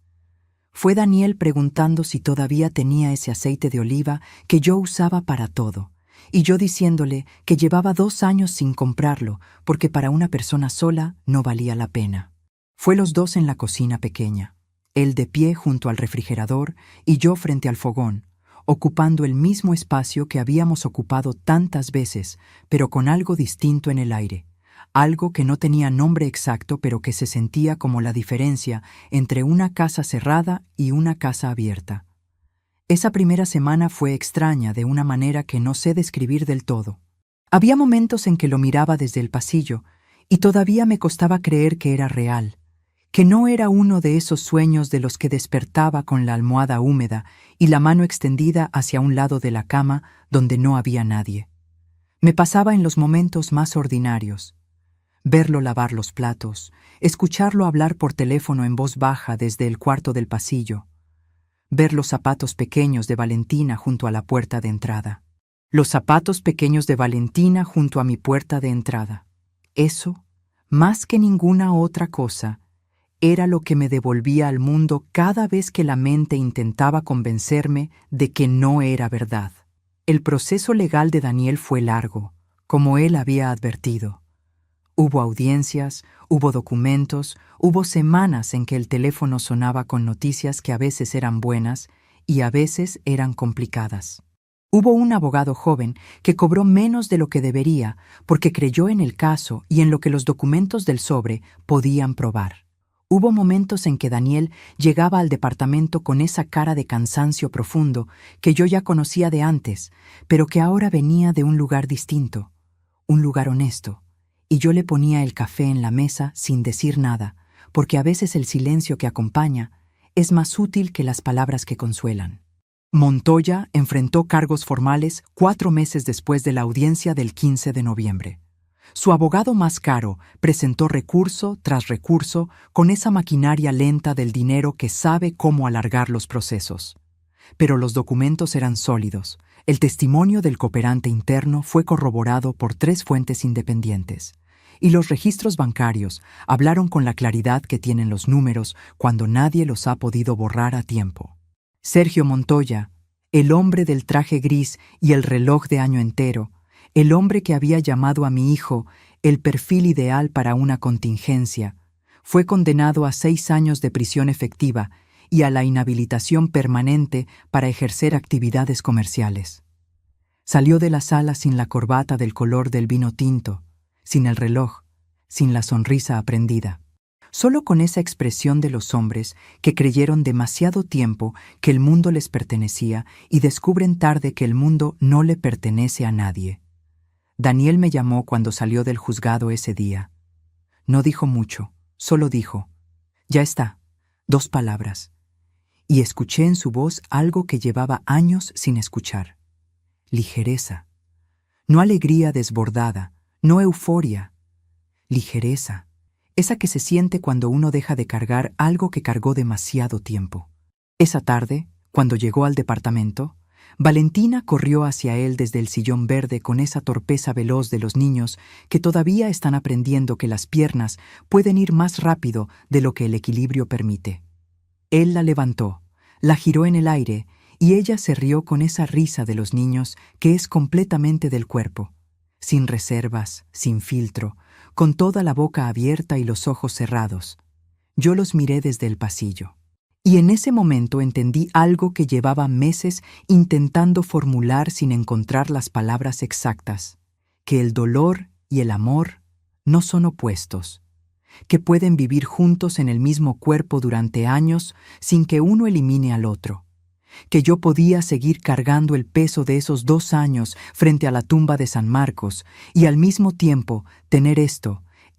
Fue Daniel preguntando si todavía tenía ese aceite de oliva que yo usaba para todo, y yo diciéndole que llevaba 2 años sin comprarlo porque para una persona sola no valía la pena. Fue los dos en la cocina pequeña, él de pie junto al refrigerador y yo frente al fogón, ocupando el mismo espacio que habíamos ocupado tantas veces, pero con algo distinto en el aire, algo que no tenía nombre exacto pero que se sentía como la diferencia entre una casa cerrada y una casa abierta. Esa primera semana fue extraña de una manera que no sé describir del todo. Había momentos en que lo miraba desde el pasillo y todavía me costaba creer que era real, que no era uno de esos sueños de los que despertaba con la almohada húmeda y la mano extendida hacia un lado de la cama donde no había nadie. Me pasaba en los momentos más ordinarios. Verlo lavar los platos, escucharlo hablar por teléfono en voz baja desde el cuarto del pasillo, ver los zapatos pequeños de Valentina junto a la puerta de entrada. Los zapatos pequeños de Valentina junto a mi puerta de entrada. Eso, más que ninguna otra cosa, era lo que me devolvía al mundo cada vez que la mente intentaba convencerme de que no era verdad. El proceso legal de Daniel fue largo, como él había advertido. Hubo audiencias, hubo documentos, hubo semanas en que el teléfono sonaba con noticias que a veces eran buenas y a veces eran complicadas. Hubo un abogado joven que cobró menos de lo que debería porque creyó en el caso y en lo que los documentos del sobre podían probar. Hubo momentos en que Daniel llegaba al departamento con esa cara de cansancio profundo que yo ya conocía de antes, pero que ahora venía de un lugar distinto, un lugar honesto, y yo le ponía el café en la mesa sin decir nada, porque a veces el silencio que acompaña es más útil que las palabras que consuelan. Montoya enfrentó cargos formales 4 meses después de la audiencia del 15 de noviembre. Su abogado más caro presentó recurso tras recurso con esa maquinaria lenta del dinero que sabe cómo alargar los procesos. Pero los documentos eran sólidos. El testimonio del cooperante interno fue corroborado por 3 fuentes independientes. Y los registros bancarios hablaron con la claridad que tienen los números cuando nadie los ha podido borrar a tiempo. Sergio Montoya, el hombre del traje gris y el reloj de año entero, el hombre que había llamado a mi hijo el perfil ideal para una contingencia, fue condenado a 6 años de prisión efectiva y a la inhabilitación permanente para ejercer actividades comerciales. Salió de la sala sin la corbata del color del vino tinto, sin el reloj, sin la sonrisa aprendida. Solo con esa expresión de los hombres que creyeron demasiado tiempo que el mundo les pertenecía y descubren tarde que el mundo no le pertenece a nadie. Daniel me llamó cuando salió del juzgado ese día. No dijo mucho, solo dijo, «Ya está», 2 palabras. Y escuché en su voz algo que llevaba años sin escuchar. Ligereza. No alegría desbordada, no euforia. Ligereza. Esa que se siente cuando uno deja de cargar algo que cargó demasiado tiempo. Esa tarde, cuando llegó al departamento, Valentina corrió hacia él desde el sillón verde con esa torpeza veloz de los niños que todavía están aprendiendo que las piernas pueden ir más rápido de lo que el equilibrio permite. Él la levantó, la giró en el aire y ella se rió con esa risa de los niños que es completamente del cuerpo, sin reservas, sin filtro, con toda la boca abierta y los ojos cerrados. Yo los miré desde el pasillo. Y en ese momento entendí algo que llevaba meses intentando formular sin encontrar las palabras exactas, que el dolor y el amor no son opuestos, que pueden vivir juntos en el mismo cuerpo durante años sin que uno elimine al otro, que yo podía seguir cargando el peso de esos 2 años frente a la tumba de San Marcos y al mismo tiempo tener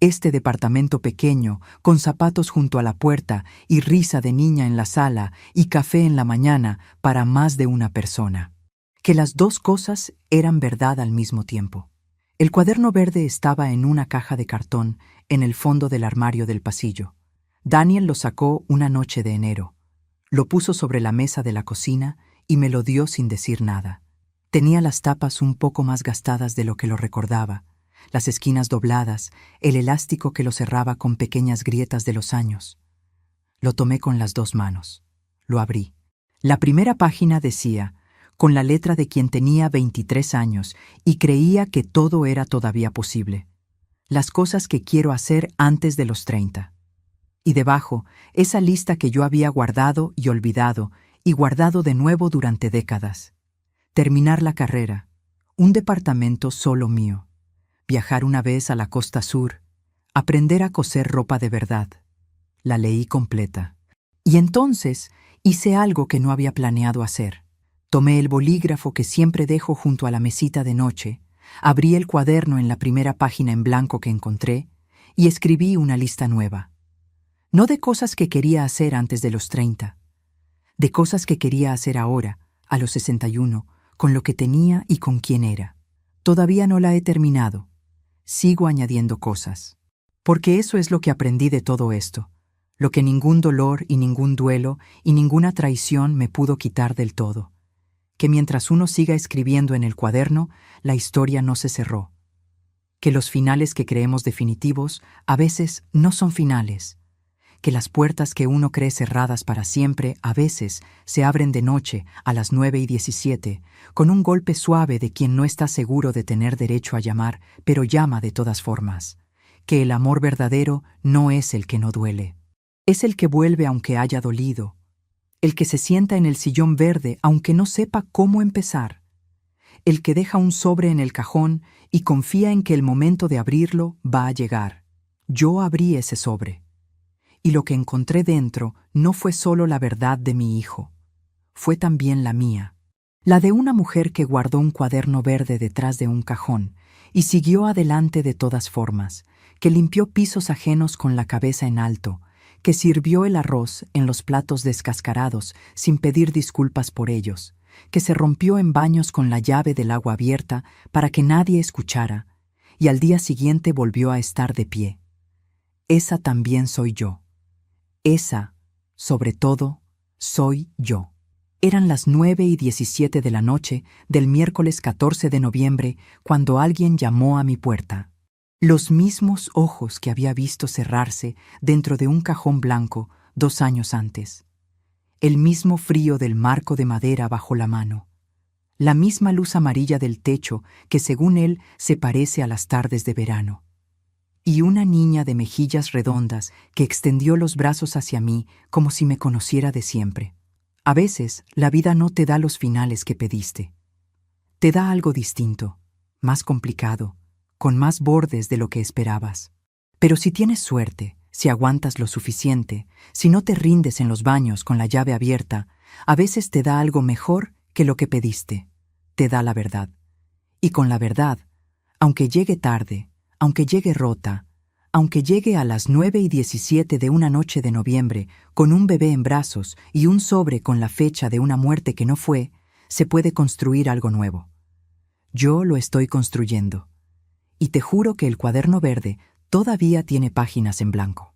este departamento pequeño, con zapatos junto a la puerta y risa de niña en la sala y café en la mañana para más de una persona. Que las 2 cosas eran verdad al mismo tiempo. El cuaderno verde estaba en una caja de cartón en el fondo del armario del pasillo. Daniel lo sacó una noche de enero. Lo puso sobre la mesa de la cocina y me lo dio sin decir nada. Tenía las tapas un poco más gastadas de lo que lo recordaba, las esquinas dobladas, el elástico que lo cerraba con pequeñas grietas de los años. Lo tomé con las 2 manos. Lo abrí. La primera página decía, con la letra de quien tenía 23 años y creía que todo era todavía posible. Las cosas que quiero hacer antes de los 30. Y debajo, esa lista que yo había guardado y olvidado y guardado de nuevo durante décadas. Terminar la carrera, un departamento solo mío, viajar una vez a la costa sur, aprender a coser ropa de verdad. La leí completa. Y entonces hice algo que no había planeado hacer. Tomé el bolígrafo que siempre dejo junto a la mesita de noche, abrí el cuaderno en la primera página en blanco que encontré y escribí una lista nueva. No de cosas que quería hacer antes de los 30, de cosas que quería hacer ahora, a los 61, con lo que tenía y con quién era. Todavía no la he terminado. Sigo añadiendo cosas. Porque eso es lo que aprendí de todo esto, lo que ningún dolor y ningún duelo y ninguna traición me pudo quitar del todo. Que mientras uno siga escribiendo en el cuaderno, la historia no se cerró. Que los finales que creemos definitivos a veces no son finales. Que las puertas que uno cree cerradas para siempre a veces se abren de noche a las 9:17, con un golpe suave de quien no está seguro de tener derecho a llamar, pero llama de todas formas. Que el amor verdadero no es el que no duele. Es el que vuelve aunque haya dolido. El que se sienta en el sillón verde aunque no sepa cómo empezar. El que deja un sobre en el cajón y confía en que el momento de abrirlo va a llegar. Yo abrí ese sobre. Y lo que encontré dentro no fue solo la verdad de mi hijo, fue también la mía, la de una mujer que guardó un cuaderno verde detrás de un cajón y siguió adelante de todas formas, que limpió pisos ajenos con la cabeza en alto, que sirvió el arroz en los platos descascarados sin pedir disculpas por ellos, que se rompió en baños con la llave del agua abierta para que nadie escuchara, y al día siguiente volvió a estar de pie. Esa también soy yo. Esa, sobre todo, soy yo. Eran las 9:17 de la noche del miércoles 14 de noviembre cuando alguien llamó a mi puerta. Los mismos ojos que había visto cerrarse dentro de un cajón blanco 2 años antes. El mismo frío del marco de madera bajo la mano. La misma luz amarilla del techo que según él se parece a las tardes de verano. Y una niña de mejillas redondas que extendió los brazos hacia mí como si me conociera de siempre. A veces, la vida no te da los finales que pediste. Te da algo distinto, más complicado, con más bordes de lo que esperabas. Pero si tienes suerte, si aguantas lo suficiente, si no te rindes en los baños con la llave abierta, a veces te da algo mejor que lo que pediste. Te da la verdad. Y con la verdad, aunque llegue tarde, aunque llegue rota, aunque llegue a las 9:17 de una noche de noviembre con un bebé en brazos y un sobre con la fecha de una muerte que no fue, se puede construir algo nuevo. Yo lo estoy construyendo. Y te juro que el cuaderno verde todavía tiene páginas en blanco.